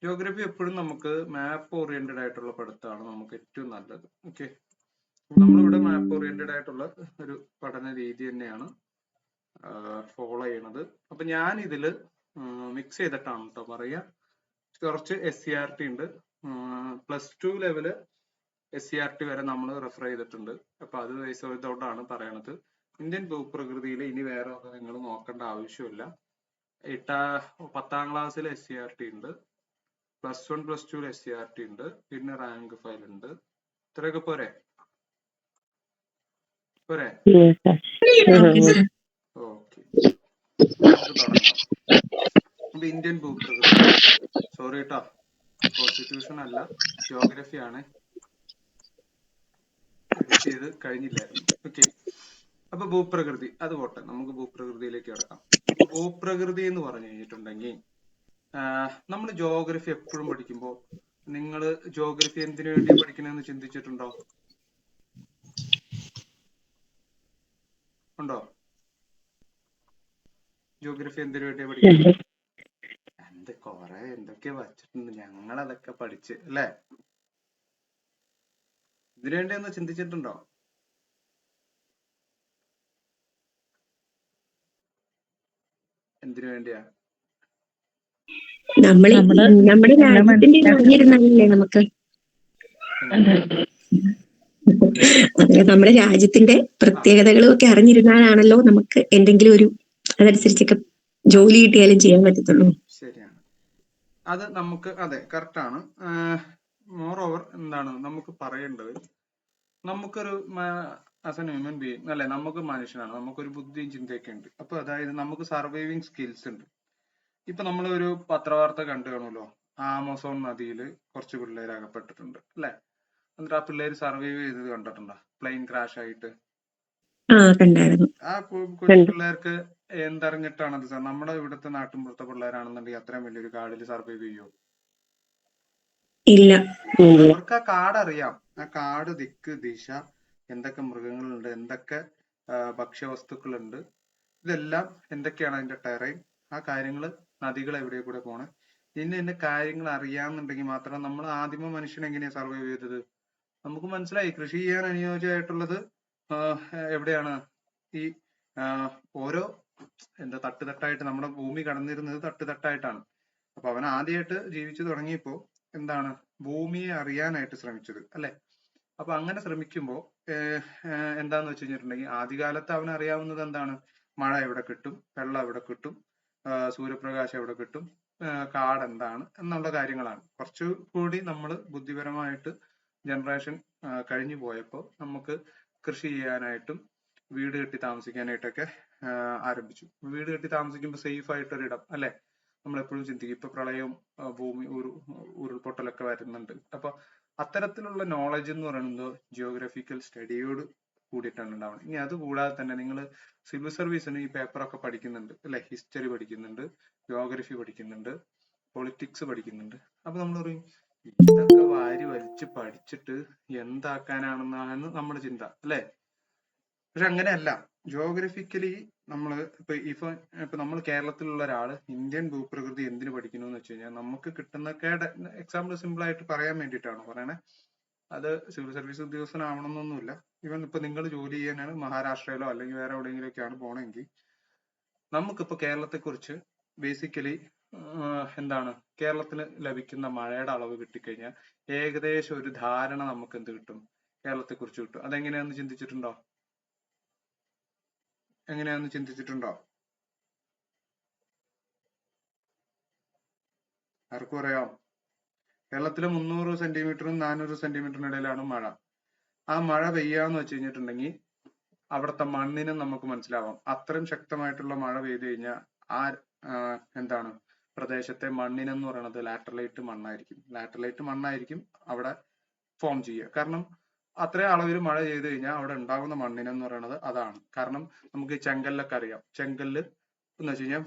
Geography എപ്പോഴും നമുക്ക് മാപ്പ് oriented ആയിട്ടുള്ള പഠിത്തമാണ് നമുക്ക് ഏറ്റവും നല്ലത്. ഓക്കെ, നമ്മളിവിടെ മാപ്പ് ഓറിയന്റഡ് ആയിട്ടുള്ള ഒരു പഠന രീതി തന്നെയാണ് ഫോളോ ചെയ്യണത്. അപ്പൊ ഞാൻ ഇതില് മിക്സ് ചെയ്തിട്ടാണ് കേട്ടോ പറയാ. കുറച്ച് SCRT ഉണ്ട്, +2 ലെവല് SCRT വരെ നമ്മൾ റെഫർ ചെയ്തിട്ടുണ്ട്. അപ്പൊ അത് ബേസ് ചെയ്തുകൊണ്ടാണ് പറയണത്. ഇന്ത്യൻ ഭൂപ്രകൃതിയിൽ ഇനി വേറെ ഒന്നും നിങ്ങൾ നോക്കേണ്ട ആവശ്യമില്ല. 10ാം ക്ലാസ്സിൽ SCRT ഉണ്ട്, +1 +2 SCRT ഉണ്ട്, പിന്നെ റാങ്ക് ഫയൽ ഉണ്ട്. ഇത്രയൊക്കെ പോരെ? പോരെ? ഓക്കെ, നമുക്ക് തുടങ്ങാം. അപ്പൊ ഇന്ത്യൻ ഭൂപ്രകൃതി, സോറി കേട്ടോ, കോൺസ്റ്റിറ്റ്യൂഷൻ അല്ല, ജോഗ്രഫി ആണ്. എഡിറ്റ് ചെയ്ത് കഴിഞ്ഞില്ലായിരുന്നു. ഓക്കെ, അപ്പൊ ഭൂപ്രകൃതി അത് പോട്ടെ, നമുക്ക് ഭൂപ്രകൃതിയിലേക്ക് കിടക്കാം. അപ്പൊ ഭൂപ്രകൃതി എന്ന് പറഞ്ഞു കഴിഞ്ഞിട്ടുണ്ടെങ്കിൽ നമ്മൾ ജോഗ്രഫി എപ്പോഴും പഠിക്കുമ്പോൾ നിങ്ങൾ ജോഗ്രഫി എന്തിനു വേണ്ടി പഠിക്കണമെന്ന് ചിന്തിച്ചിട്ടുണ്ടോ? ഉണ്ടോ? ജോഗ്രഫി എന്തിനു വേണ്ടിയാ പഠിക്കുന്നത്? കുറെ എന്തൊക്കെ വച്ചിട്ടുണ്ട്, ഞങ്ങൾ അതൊക്കെ പഠിച്ച് അല്ലേ? ഇതിനു വേണ്ടി ഒന്ന് ചിന്തിച്ചിട്ടുണ്ടോ? എന്തിനു വേണ്ടിയാ? നമ്മുടെ രാജ്യത്തിന്റെ അറിഞ്ഞിരുന്നാലല്ലേ നമുക്ക് നമ്മുടെ രാജ്യത്തിന്റെ പ്രത്യേകതകളും ഒക്കെ അറിഞ്ഞിരുന്നാലാണല്ലോ നമുക്ക് എന്തെങ്കിലും ഒരു അതനുസരിച്ചൊക്കെ ജോലി കിട്ടിയാലും ചെയ്യാൻ പറ്റത്തുള്ളൂ. ശരിയാണ്, അത് നമുക്ക് അതെ കറക്റ്റ് ആണ്. മോർ ഓവർ എന്താണ് നമുക്ക് പറയേണ്ടത്, നമുക്കൊരു ആസ് എൻ ഹ്യൂമൻ ബീയിങ് അല്ലെ, നമുക്ക് മനുഷ്യനാണ്, നമുക്കൊരു ബുദ്ധിയും ചിന്തയൊക്കെ ഉണ്ട്. അപ്പൊ അതായത് നമുക്ക് സർവൈവിങ് സ്കിൽസ് ഉണ്ട്. ഇപ്പൊ നമ്മൾ ഒരു പത്രവാർത്ത കണ്ടു കാണുമല്ലോ, ആമസോൺ നദിയിൽ കുറച്ച് പിള്ളേർ അകപ്പെട്ടിട്ടുണ്ട് അല്ലെ? എന്നിട്ട് ആ പിള്ളേര് സർവൈവ് ചെയ്തത് കണ്ടിട്ടുണ്ടോ? പ്ലെയിൻ ക്രാഷ് ആയിട്ട്. ആ കൊച്ചു പിള്ളേർക്ക് എന്തറിഞ്ഞിട്ടാണ് അത്? നമ്മുടെ ഇവിടുത്തെ നാട്ടിൻപുറത്തെ പിള്ളേരാണെന്നുണ്ടെങ്കിൽ അത്രയും വലിയൊരു കാടിൽ സർവൈവ് ചെയ്യുമോ? ഇല്ല. അവർക്ക് ആ കാട് അറിയാം, ആ കാട് ദിക്ക് ദിശ, എന്തൊക്കെ മൃഗങ്ങളുണ്ട്, എന്തൊക്കെ ഭക്ഷ്യവസ്തുക്കളുണ്ട്, ഇതെല്ലാം എന്തൊക്കെയാണ് അതിന്റെ ടെറൈൻ, ആ കാര്യങ്ങൾ, നദികൾ എവിടെ കൂടെ പോണേ, ഇന്ന കാര്യങ്ങൾ അറിയാമെന്നുണ്ടെങ്കിൽ മാത്രം നമ്മൾ ആദിമ മനുഷ്യൻ എങ്ങനെയാ സർവൈവ് ചെയ്തത്? നമുക്ക് മനസ്സിലായി കൃഷി ചെയ്യാൻ അനുയോജ്യമായിട്ടുള്ളത് എവിടെയാണ്? ഈ ഓരോ തട്ടുതട്ടായിട്ട് നമ്മുടെ ഭൂമി കടന്നിരുന്നത് തട്ടുതട്ടായിട്ടാണ്. അപ്പൊ അവൻ ആദ്യമായിട്ട് ജീവിച്ചു തുടങ്ങിയപ്പോ എന്താണ് ഭൂമിയെ അറിയാനായിട്ട് ശ്രമിച്ചത് അല്ലെ? അപ്പൊ അങ്ങനെ ശ്രമിക്കുമ്പോ എന്താന്ന് വെച്ച് കഴിഞ്ഞിട്ടുണ്ടെങ്കിൽ ആദ്യകാലത്ത് അവൻ അറിയാവുന്നത് എന്താണ്? മഴ എവിടെ കിട്ടും, വെള്ളം എവിടെ കിട്ടും, സൂര്യപ്രകാശം എവിടെ കിട്ടും, കാട് എന്താണ് എന്നുള്ള കാര്യങ്ങളാണ്. കുറച്ചുകൂടി നമ്മൾ ബുദ്ധിപരമായിട്ട് ജനറേഷൻ കഴിഞ്ഞു പോയപ്പോൾ നമുക്ക് കൃഷി ചെയ്യാനായിട്ടും വീട് കെട്ടി താമസിക്കാനായിട്ടൊക്കെ ആരംഭിച്ചു. വീട് കെട്ടി താമസിക്കുമ്പോൾ സേഫ് ആയിട്ടൊരിടം അല്ലെ നമ്മൾ എപ്പോഴും ചിന്തിക്കും. ഇപ്പൊ പ്രളയവും ഭൂമി ഉരുൾപൊട്ടലൊക്കെ വരുന്നുണ്ട്. അപ്പൊ അത്തരത്തിലുള്ള നോളജ് എന്ന് പറയുന്നത് ജിയോഗ്രഫിക്കൽ സ്റ്റഡിയോട് കൂടിയിട്ടാണ് ഉണ്ടാവുന്നത്. ഇനി അത് കൂടാതെ തന്നെ നിങ്ങൾ സിവിൽ സർവീസിന് ഈ പേപ്പറൊക്കെ പഠിക്കുന്നുണ്ട് അല്ലെ? ഹിസ്റ്ററി പഠിക്കുന്നുണ്ട്, ജോഗ്രഫി പഠിക്കുന്നുണ്ട്, പൊളിറ്റിക്സ് പഠിക്കുന്നുണ്ട്. അപ്പൊ നമ്മൾ പറയും ഇതൊക്കെ വാരി വലിച്ച് പഠിച്ചിട്ട് എന്താക്കാനാണെന്നാണ് നമ്മുടെ ചിന്ത അല്ലെ? പക്ഷെ അങ്ങനെയല്ല. ജോഗ്രഫിക്കലി നമ്മൾ ഇപ്പൊ നമ്മൾ കേരളത്തിലുള്ള ഒരാള് ഇന്ത്യൻ ഭൂപ്രകൃതി എന്തിനു പഠിക്കുന്നു എന്ന് വെച്ച് കഴിഞ്ഞാൽ നമുക്ക് കിട്ടുന്ന എക്സാമ്പിൾ സിമ്പിൾ ആയിട്ട് പറയാൻ വേണ്ടിയിട്ടാണ് പറയണേ. അത് സിവിൽ സർവീസ് ഉദ്യോഗസ്ഥനാവണമെന്നൊന്നുമില്ല. ഈവൻ ഇപ്പൊ നിങ്ങൾ ജോലി ചെയ്യാനാണ് മഹാരാഷ്ട്രയിലോ അല്ലെങ്കിൽ വേറെ എവിടെയെങ്കിലൊക്കെയാണ് പോണെങ്കിൽ നമുക്കിപ്പോ കേരളത്തെ കുറിച്ച് ബേസിക്കലി എന്താണ് കേരളത്തിന് ലഭിക്കുന്ന മഴയുടെ അളവ് കിട്ടിക്കഴിഞ്ഞാൽ ഏകദേശം ഒരു ധാരണ നമുക്ക് എന്ത് കിട്ടും? കേരളത്തെ കുറിച്ച് കിട്ടും. അതെങ്ങനെയാന്ന് ചിന്തിച്ചിട്ടുണ്ടോ? എങ്ങനെയാന്ന് ചിന്തിച്ചിട്ടുണ്ടോ? ആർക്കും അറിയാം? കേരളത്തിലെ 300 സെന്റിമീറ്ററും 400 സെന്റിമീറ്ററിന് ഇടയിലാണ് മഴ. ആ മഴ പെയ്യാന്ന് വെച്ച് കഴിഞ്ഞിട്ടുണ്ടെങ്കിൽ അവിടുത്തെ മണ്ണിനും നമുക്ക് മനസ്സിലാവാം. അത്രയും ശക്തമായിട്ടുള്ള മഴ പെയ്തു കഴിഞ്ഞാൽ ആ എന്താണ് പ്രദേശത്തെ മണ്ണിനെന്ന് പറയുന്നത് ലാറ്ററലൈറ്റ് മണ്ണായിരിക്കും. ലാറ്ററലൈറ്റ് മണ്ണായിരിക്കും അവിടെ ഫോം ചെയ്യുക. കാരണം അത്രയും അളവിൽ മഴ ചെയ്തു കഴിഞ്ഞാൽ അവിടെ ഉണ്ടാകുന്ന മണ്ണിനെന്ന് പറയുന്നത് അതാണ്. കാരണം നമുക്ക് ചെങ്കല്ലൊക്കെ അറിയാം. ചെങ്കല്ല് എന്ന് വെച്ച് കഴിഞ്ഞാൽ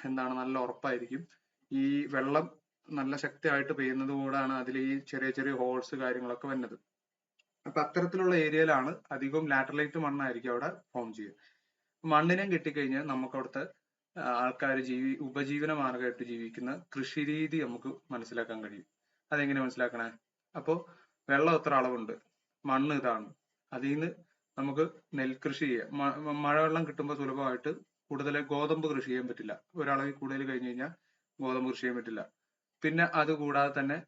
എന്താണ് നല്ല ഉറപ്പായിരിക്കും. ഈ വെള്ളം നല്ല ശക്തിയായിട്ട് പെയ്യുന്നത് കൂടാണ് അതിൽ ഈ ചെറിയ ചെറിയ ഹോൾസ് കാര്യങ്ങളൊക്കെ വരുന്നത്. അപ്പൊ അത്തരത്തിലുള്ള ഏരിയയിലാണ് അധികവും ലാറ്ററലൈറ്റ് മണ്ണായിരിക്കും അവിടെ ഫോം ചെയ്യുക. മണ്ണിനെയും കിട്ടിക്കഴിഞ്ഞാൽ നമുക്ക് അവിടുത്തെ ആൾക്കാർ ഉപജീവന മാർഗമായിട്ട് ജീവിക്കുന്ന കൃഷി രീതി നമുക്ക് മനസ്സിലാക്കാൻ കഴിയും. അതെങ്ങനെ മനസ്സിലാക്കണേ? അപ്പോൾ വെള്ളം എത്ര അളവുണ്ട്, മണ്ണ് ഇതാണ്, അതിൽ നിന്ന് നമുക്ക് നെൽകൃഷി ചെയ്യാം. മഴവെള്ളം കിട്ടുമ്പോൾ സുലഭമായിട്ട് കൂടുതൽ ഗോതമ്പ് കൃഷി ചെയ്യാൻ പറ്റില്ല. ഒരളവിൽ കൂടുതൽ കഴിഞ്ഞു കഴിഞ്ഞാൽ ഗോതമ്പ് കൃഷി ചെയ്യാൻ പറ്റില്ല. പിന്നെ അത് കൂടാതെ തന്നെ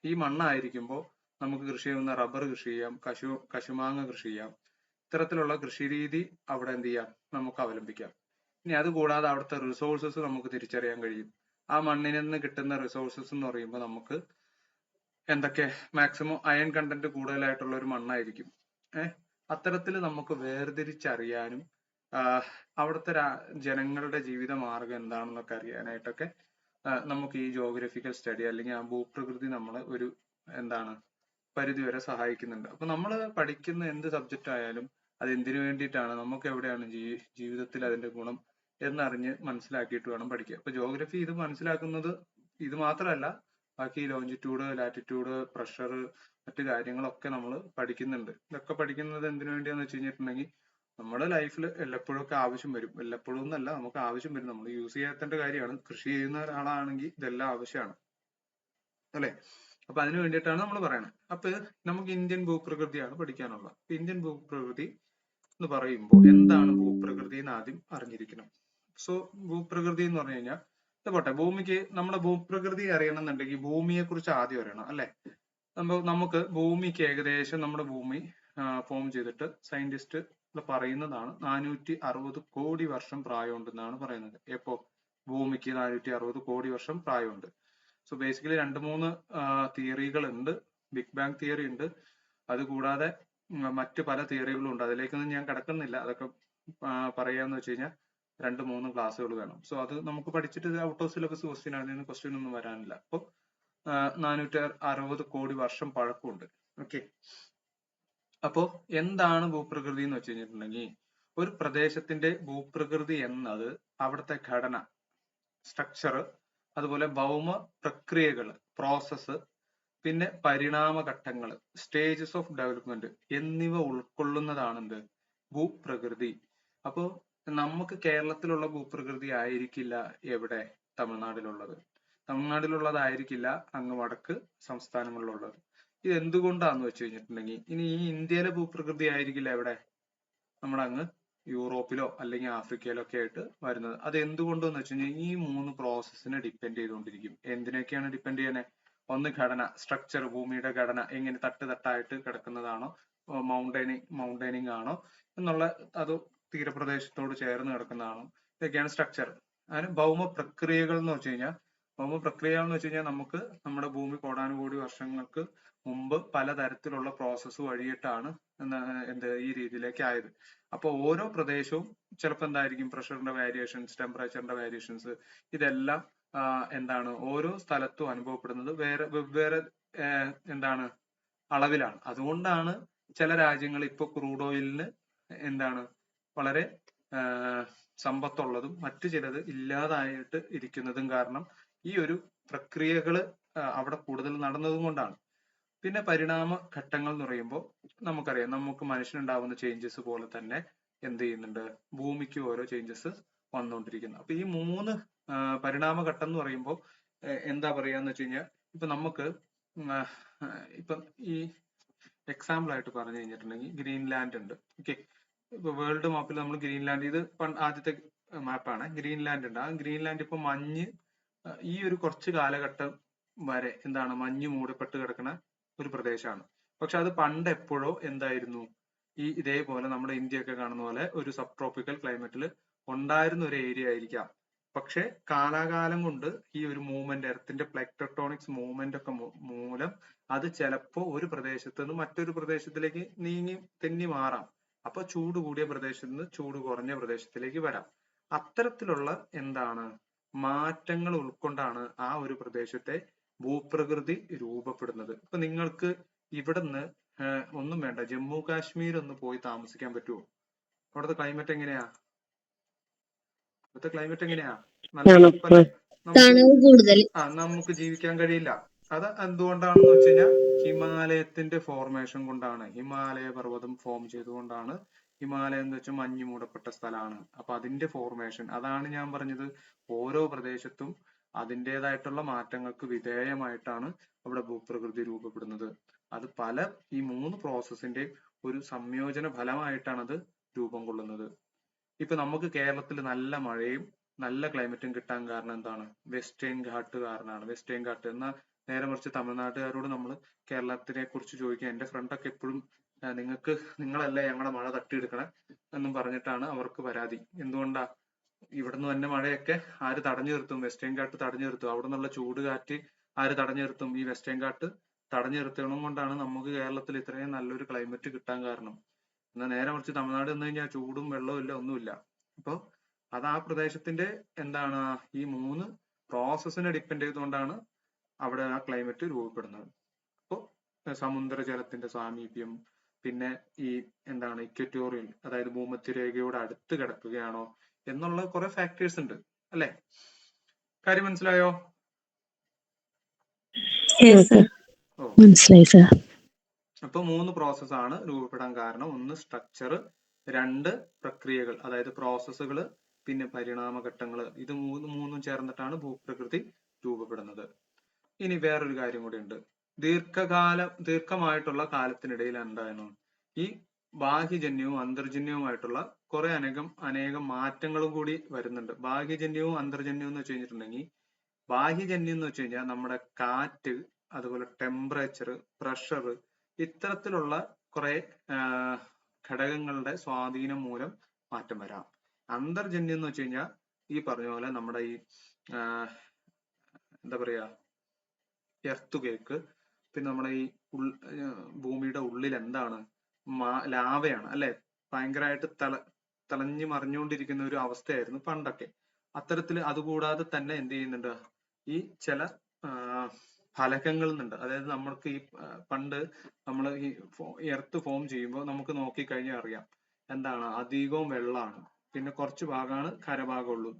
ഈ മണ്ണായിരിക്കുമ്പോൾ നമുക്ക് കൃഷി ചെയ്യുന്ന റബ്ബർ കൃഷി ചെയ്യാം, കശുമാങ്ങ കൃഷി ചെയ്യാം. ഇത്തരത്തിലുള്ള കൃഷി രീതി അവിടെ എന്ത് ചെയ്യാം, നമുക്ക് അവലംബിക്കാം. ഇനി അത് കൂടാതെ അവിടുത്തെ റിസോഴ്സസ് നമുക്ക് തിരിച്ചറിയാൻ കഴിയും. ആ മണ്ണിൽ നിന്ന് കിട്ടുന്ന റിസോഴ്സസ് എന്ന് പറയുമ്പോൾ നമുക്ക് എന്തൊക്കെ, മാക്സിമം അയൺ കണ്ടന്റ് കൂടുതലായിട്ടുള്ള ഒരു മണ്ണായിരിക്കും. അത്തരത്തിൽ നമുക്ക് വേർതിരിച്ചറിയാനും അവിടുത്തെ ജനങ്ങളുടെ ജീവിത മാർഗം എന്താണെന്നൊക്കെ അറിയാനായിട്ടൊക്കെ നമുക്ക് ഈ ജോഗ്രഫിക്കൽ സ്റ്റഡി അല്ലെങ്കിൽ ആ ഭൂപ്രകൃതി നമ്മളെ ഒരു എന്താണ് പരിധിവരെ സഹായിക്കുന്നുണ്ട്. അപ്പൊ നമ്മൾ പഠിക്കുന്ന എന്ത് സബ്ജക്റ്റ് ആയാലും അത് എന്തിനു വേണ്ടിയിട്ടാണ്, നമുക്ക് എവിടെയാണ് ജീവിതത്തിൽ അതിന്റെ ഗുണം എന്നറിഞ്ഞ് മനസ്സിലാക്കിയിട്ട് വേണം പഠിക്കുക. അപ്പൊ ജോഗ്രഫി ഇത് മനസ്സിലാക്കുന്നത് ഇത് മാത്രമല്ല, ബാക്കി ലോഞ്ചിറ്റ്യൂഡ്, ലാറ്റിറ്റ്യൂഡ്, പ്രഷർ, മറ്റു കാര്യങ്ങളൊക്കെ നമ്മൾ പഠിക്കുന്നുണ്ട്. ഇതൊക്കെ പഠിക്കുന്നത് എന്തിനു വേണ്ടിയാന്ന് വെച്ച് കഴിഞ്ഞിട്ടുണ്ടെങ്കിൽ നമ്മുടെ ലൈഫിൽ എല്ലപ്പോഴും ഒക്കെ ആവശ്യം വരും. എല്ലപ്പോഴും എന്നല്ല, നമുക്ക് ആവശ്യം വരും. നമ്മൾ യൂസ് ചെയ്യാത്തേണ്ട കാര്യമാണ്. കൃഷി ചെയ്യുന്ന ഒരാളാണെങ്കിൽ ഇതെല്ലാം ആവശ്യമാണ്, അല്ലെ? അപ്പൊ അതിനു വേണ്ടിയിട്ടാണ് നമ്മൾ പറയണത്. അപ്പൊ നമുക്ക് ഇന്ത്യൻ ഭൂപ്രകൃതിയാണ് പഠിക്കാനുള്ളത്. ഇന്ത്യൻ ഭൂപ്രകൃതി എന്ന് പറയുമ്പോൾ എന്താണ് ഭൂപ്രകൃതി എന്ന് ആദ്യം അറിഞ്ഞിരിക്കണം. സോ ഭൂപ്രകൃതി എന്ന് പറഞ്ഞു കഴിഞ്ഞാൽ പോട്ടെ, ഭൂമിക്ക് നമ്മുടെ ഭൂപ്രകൃതി അറിയണമെന്നുണ്ടെങ്കിൽ ഭൂമിയെ കുറിച്ച് ആദ്യം അറിയണം, അല്ലെ? നമുക്ക് ഭൂമിക്ക് ഏകദേശം നമ്മുടെ ഭൂമി ഫോം ചെയ്തിട്ട് സയന്റിസ്റ്റ് പറയുന്നതാണ് 460 കോടി വർഷം പ്രായമുണ്ടെന്നാണ് പറയുന്നത്. എപ്പോ ഭൂമിക്ക് 460 കോടി വർഷം പ്രായമുണ്ട്. സോ ബേസിക്കലി 2-3 തിയറികൾ ഉണ്ട്. ബിഗ് ബാങ് തിയറി ഉണ്ട്, അതുകൂടാതെ മറ്റു പല തിയറികളും ഉണ്ട്. അതിലേക്കൊന്നും ഞാൻ കിടക്കുന്നില്ല. അതൊക്കെ പറയാന്ന് വെച്ച് കഴിഞ്ഞാൽ 2-3 ക്ലാസ്സുകൾ വേണം. സോ അത് നമുക്ക് പഠിച്ചിട്ട് ഔട്ട് ഓഫ് സിലബസ് ക്വസ്റ്റ്യൻ ആണ്, ഇതിന് ക്വസ്റ്റ്യൻ ഒന്നും വരാനില്ല. അപ്പോൾ 460 കോടി വർഷം പഴക്കമുണ്ട്. ഓക്കെ, അപ്പോ എന്താണ് ഭൂപ്രകൃതി എന്ന് വെച്ച് കഴിഞ്ഞിട്ടുണ്ടെങ്കിൽ ഒരു പ്രദേശത്തിന്റെ ഭൂപ്രകൃതി എന്നത് അവിടുത്തെ ഘടന, സ്ട്രക്ചർ, അതുപോലെ ഭൗമ പ്രക്രിയകൾ, പ്രോസസ്സ്, പിന്നെ പരിണാമഘട്ടങ്ങൾ, സ്റ്റേജസ് ഓഫ് ഡെവലപ്മെന്റ് എന്നിവ ഉൾക്കൊള്ളുന്നതാണ് എന്ത്, ഭൂപ്രകൃതി. അപ്പോ നമുക്ക് കേരളത്തിലുള്ള ഭൂപ്രകൃതി ആയിരിക്കില്ല എവിടെ, തമിഴ്നാട്ടിലുള്ളത്. തമിഴ്നാട്ടിലുള്ളതായിരിക്കില്ല അങ്ങ് വടക്ക് സംസ്ഥാനങ്ങളിലുള്ളത്. ഇത് എന്തുകൊണ്ടാന്ന് വെച്ച് കഴിഞ്ഞിട്ടുണ്ടെങ്കിൽ ഇനി ഈ ഇന്ത്യയിലെ ഭൂപ്രകൃതി ആയിരിക്കില്ല എവിടെ, നമ്മുടെ അങ്ങ് യൂറോപ്പിലോ അല്ലെങ്കിൽ ആഫ്രിക്കയിലോ ഒക്കെ ആയിട്ട് വരുന്നത്. അത് എന്തുകൊണ്ടെന്ന് വെച്ച് കഴിഞ്ഞാൽ ഈ 3 പ്രോസസ്സിനെ ഡിപ്പെൻഡ് ചെയ്തുകൊണ്ടിരിക്കും. എന്തിനൊക്കെയാണ് ഡിപ്പെൻഡ് ചെയ്യണേ? ഒന്ന് ഘടന, സ്ട്രക്ചർ, ഭൂമിയുടെ ഘടന എങ്ങനെ തട്ടായിട്ട് കിടക്കുന്നതാണോ, മൗണ്ടൈനിങ് ആണോ എന്നുള്ള, അത് തീരപ്രദേശത്തോട് ചേർന്ന് കിടക്കുന്നതാണോ, ഇതൊക്കെയാണ് സ്ട്രക്ചർ. അതിന് ഭൗമ പ്രക്രിയകൾ എന്ന് വെച്ച് കഴിഞ്ഞാൽ നമുക്ക് നമ്മുടെ ഭൂമി കോടാനുകോടി വർഷങ്ങൾക്ക് മുമ്പ് പലതരത്തിലുള്ള പ്രോസസ്സ് വഴിയിട്ടാണ് ഈ രീതിയിലേക്ക് ആയത്. അപ്പൊ ഓരോ പ്രദേശവും ചിലപ്പോൾ എന്തായിരിക്കും, പ്രഷറിന്റെ വേരിയേഷൻസ്, ടെമ്പറേച്ചറിന്റെ വേരിയേഷൻസ്, ഇതെല്ലാം എന്താണ് ഓരോ സ്ഥലത്തും അനുഭവപ്പെടുന്നത് വെവ്വേറെ അളവിലാണ്. അതുകൊണ്ടാണ് ചില രാജ്യങ്ങൾ ഇപ്പൊ ക്രൂഡ് ഓയിലിന് വളരെ സമ്പത്തുള്ളതും മറ്റു ചിലത് ഇല്ലാതായിട്ട് ഇരിക്കുന്നതും കാരണം ഈ ഒരു പ്രക്രിയകൾ അവിടെ കൂടുതൽ നടന്നതും കൊണ്ടാണ്. പിന്നെ പരിണാമ ഘട്ടങ്ങൾ എന്ന് പറയുമ്പോൾ നമുക്കറിയാം, നമുക്ക് മനുഷ്യനുണ്ടാവുന്ന ചേഞ്ചസ് പോലെ തന്നെ എന്ത് ചെയ്യുന്നുണ്ട്, ഭൂമിക്ക് ഓരോ ചേഞ്ചസ് വന്നുകൊണ്ടിരിക്കുന്നു. അപ്പൊ ഈ 3 പരിണാമഘട്ടം എന്ന് പറയുമ്പോൾ എന്താ പറയാന്ന് വെച്ച് കഴിഞ്ഞാൽ, ഇപ്പൊ നമുക്ക് ഇപ്പം ഈ എക്സാമ്പിൾ ആയിട്ട് പറഞ്ഞു കഴിഞ്ഞിട്ടുണ്ടെങ്കിൽ ഗ്രീൻലാൻഡ് ഉണ്ട്. ഓക്കെ, ഇപ്പൊ വേൾഡ് മാപ്പിൽ നമ്മൾ ഗ്രീൻലാൻഡ്, ഇത് ആദ്യത്തെ മാപ്പാണ്. ഗ്രീൻലാൻഡ് ഉണ്ട്. ആ ഗ്രീൻലാൻഡ് ഇപ്പൊ മഞ്ഞ് ഈ ഒരു കുറച്ച് കാലഘട്ടം വരെ മഞ്ഞ് മൂടപ്പെട്ട് കിടക്കുന്ന ഒരു പ്രദേശമാണ്. പക്ഷെ അത് പണ്ട് എപ്പോഴോ എന്തായിരുന്നു, ഇതേപോലെ നമ്മുടെ ഇന്ത്യയൊക്കെ കാണുന്ന പോലെ ഒരു സബ് ട്രോപ്പിക്കൽ ക്ലൈമറ്റിൽ ഉണ്ടായിരുന്ന ഒരു ഏരിയ ആയിരിക്കാം. പക്ഷെ കാലാകാലം കൊണ്ട് ഈ ഒരു മൂവ്മെന്റ്, എർത്തിന്റെ പ്ലേറ്റ് ടെക്ടോണിക്സ് മൂവ്മെന്റ് ഒക്കെ മൂലം അത് ചിലപ്പോ ഒരു പ്രദേശത്ത് നിന്ന് മറ്റൊരു പ്രദേശത്തിലേക്ക് തെന്നി മാറാം. അപ്പൊ ചൂട് കൂടിയ പ്രദേശത്ത് നിന്ന് ചൂട് കുറഞ്ഞ പ്രദേശത്തിലേക്ക് വരാം. അത്തരത്തിലുള്ള മാറ്റങ്ങൾ ഉൾക്കൊണ്ടാണ് ആ ഒരു പ്രദേശത്തെ ഭൂപ്രകൃതി രൂപപ്പെടുന്നത്. ഇപ്പൊ നിങ്ങൾക്ക് ഇവിടുന്ന് ഒന്നും വേണ്ട, ജമ്മു കാശ്മീർ ഒന്ന് പോയി താമസിക്കാൻ പറ്റുമോ? അവിടുത്തെ ക്ലൈമറ്റ് എങ്ങനെയാ? നല്ല തണുപ്പല്ലേ? നമുക്ക് ജീവിക്കാൻ കഴിയില്ല. അത് എന്തുകൊണ്ടാണെന്ന് വെച്ച് കഴിഞ്ഞാൽ ഹിമാലയത്തിന്റെ ഫോർമേഷൻ കൊണ്ടാണ്. ഹിമാലയ പർവ്വതം ഫോം ചെയ്തുകൊണ്ടാണ് ഹിമാലയം എന്ന് വെച്ചാൽ മഞ്ഞ് മൂടപ്പെട്ട സ്ഥലമാണ്. അപ്പൊ അതിന്റെ ഫോർമേഷൻ, അതാണ് ഞാൻ പറഞ്ഞത്, ഓരോ പ്രദേശത്തും അതിൻ്റെതായിട്ടുള്ള മാറ്റങ്ങൾക്ക് വിധേയമായിട്ടാണ് അവിടെ ഭൂപ്രകൃതി രൂപപ്പെടുന്നത്. അത് ഈ 3 പ്രോസസ്സിന്റെ ഒരു സംയോജന ഫലമായിട്ടാണ് അത് രൂപം കൊള്ളുന്നത്. ഇപ്പൊ നമുക്ക് കേരളത്തിൽ നല്ല മഴയും നല്ല ക്ലൈമറ്റും കിട്ടാൻ കാരണം എന്താണ്? വെസ്റ്റേൺ ഘാട്ട് കാരണമാണ്. വെസ്റ്റേൺ ഘാട്ട് എന്നാൽ നേരെ മറിച്ച് തമിഴ്നാട്ടുകാരോട് നമ്മൾ കേരളത്തിനെ കുറിച്ച് ചോദിക്കുക, എന്റെ ഫ്രണ്ടൊക്കെ എപ്പോഴും നിങ്ങളല്ലേ ഞങ്ങളുടെ മഴ തട്ടിയെടുക്കണേ എന്നും പറഞ്ഞിട്ടാണ് അവർക്ക് പരാതി. എന്തുകൊണ്ടാ? ഇവിടുന്ന് തന്നെ മഴയൊക്കെ ആര് തടഞ്ഞു നിർത്തും? വെസ്റ്റേൺ ഘാട്ട് തടഞ്ഞു നിർത്തും. അവിടെ നിന്നുള്ള ചൂട് കാറ്റ് ആര് തടഞ്ഞു നിർത്തും? ഈ വെസ്റ്റേൺ ഘാട്ട് തടഞ്ഞു നിർത്തണം കൊണ്ടാണ് നമുക്ക് കേരളത്തിൽ ഇത്രയും നല്ലൊരു ക്ലൈമറ്റ് കിട്ടാൻ കാരണം. എന്നാൽ നേരെ മറിച്ച് തമിഴ്നാട് വന്നു കഴിഞ്ഞാൽ ചൂടും വെള്ളവും ഇല്ല, ഒന്നുമില്ല. അപ്പൊ അത് ആ പ്രദേശത്തിന്റെ എന്താണ്, ഈ 3 പ്രോസസ്സിനെ ഡിപ്പെൻഡ് ചെയ്തുകൊണ്ടാണ് അവിടെ ആ ക്ലൈമറ്റ് രൂപപ്പെടുന്നത്. അപ്പോൾ സമുദ്രജലത്തിന്റെ സാമീപ്യം, പിന്നെ ഈ എന്താണ് ഇക്വറ്റോറിയൽ, അതായത് ഭൂമധ്യരേഖയോട് അടുത്ത് കിടക്കുകയാണോ എന്നുള്ള കുറെ ഫാക്ടേഴ്സ് ഉണ്ട് അല്ലെ? കാര്യം മനസ്സിലായോ? മനസ്സിലായി സർ. അപ്പൊ 3 പ്രോസസ്സാണ് രൂപപ്പെടാൻ കാരണം. ഒന്ന് സ്ട്രക്ചർ, 2 പ്രക്രിയകൾ അതായത് പ്രോസസ്സുകൾ, പിന്നെ പരിണാമഘട്ടങ്ങൾ. ഇത് മൂന്നും ചേർന്നിട്ടാണ് ഭൂപ്രകൃതി രൂപപ്പെടുന്നത്. ഇനി വേറൊരു കാര്യം കൂടി ഉണ്ട്. ദീർഘമായിട്ടുള്ള കാലത്തിനിടയിൽ എന്തായിരുന്നു ഈ ബാഹ്യജന്യവും അന്തർജന്യവുമായിട്ടുള്ള കുറെ അനേകം മാറ്റങ്ങളും കൂടി വരുന്നുണ്ട്. ബാഹ്യജന്യവും അന്തർജന്യവും എന്ന് വെച്ച് കഴിഞ്ഞിട്ടുണ്ടെങ്കിൽ, ബാഹ്യജന്യം എന്ന് വെച്ച് കഴിഞ്ഞാൽ നമ്മുടെ കാറ്റ്, അതുപോലെ ടെമ്പറേച്ചർ, പ്രഷർ, ഇത്തരത്തിലുള്ള കുറെ ഘടകങ്ങളുടെ സ്വാധീനം മൂലം മാറ്റം വരാം. അന്തർജന്യം എന്ന് വെച്ച് കഴിഞ്ഞാൽ ഈ പറഞ്ഞ പോലെ നമ്മുടെ ഈ എന്താ പറയാ, എർത്തുകേക്ക്, പിന്നെ നമ്മുടെ ഈ ഭൂമിയുടെ ഉള്ളിൽ എന്താണ്, ലാവയാണ് അല്ലെ, ഭയങ്കരമായിട്ട് തിളഞ്ഞു മറിഞ്ഞുകൊണ്ടിരിക്കുന്ന ഒരു അവസ്ഥയായിരുന്നു പണ്ടൊക്കെ. അത്തരത്തിൽ അതുകൂടാതെ തന്നെ എന്ത് ചെയ്യുന്നുണ്ട്, ഈ ചില ഫലകങ്ങളിൽ നിന്നുണ്ട്. അതായത് നമ്മൾക്ക് ഈ പണ്ട് നമ്മൾ ഈ എർത്ത് ഫോം ചെയ്യുമ്പോൾ നമുക്ക് നോക്കിക്കഴിഞ്ഞാൽ അറിയാം എന്താണ്, അധികവും വെള്ളമാണ്, പിന്നെ കുറച്ച് ഭാഗമാണ് കരഭാഗമുള്ളൂ.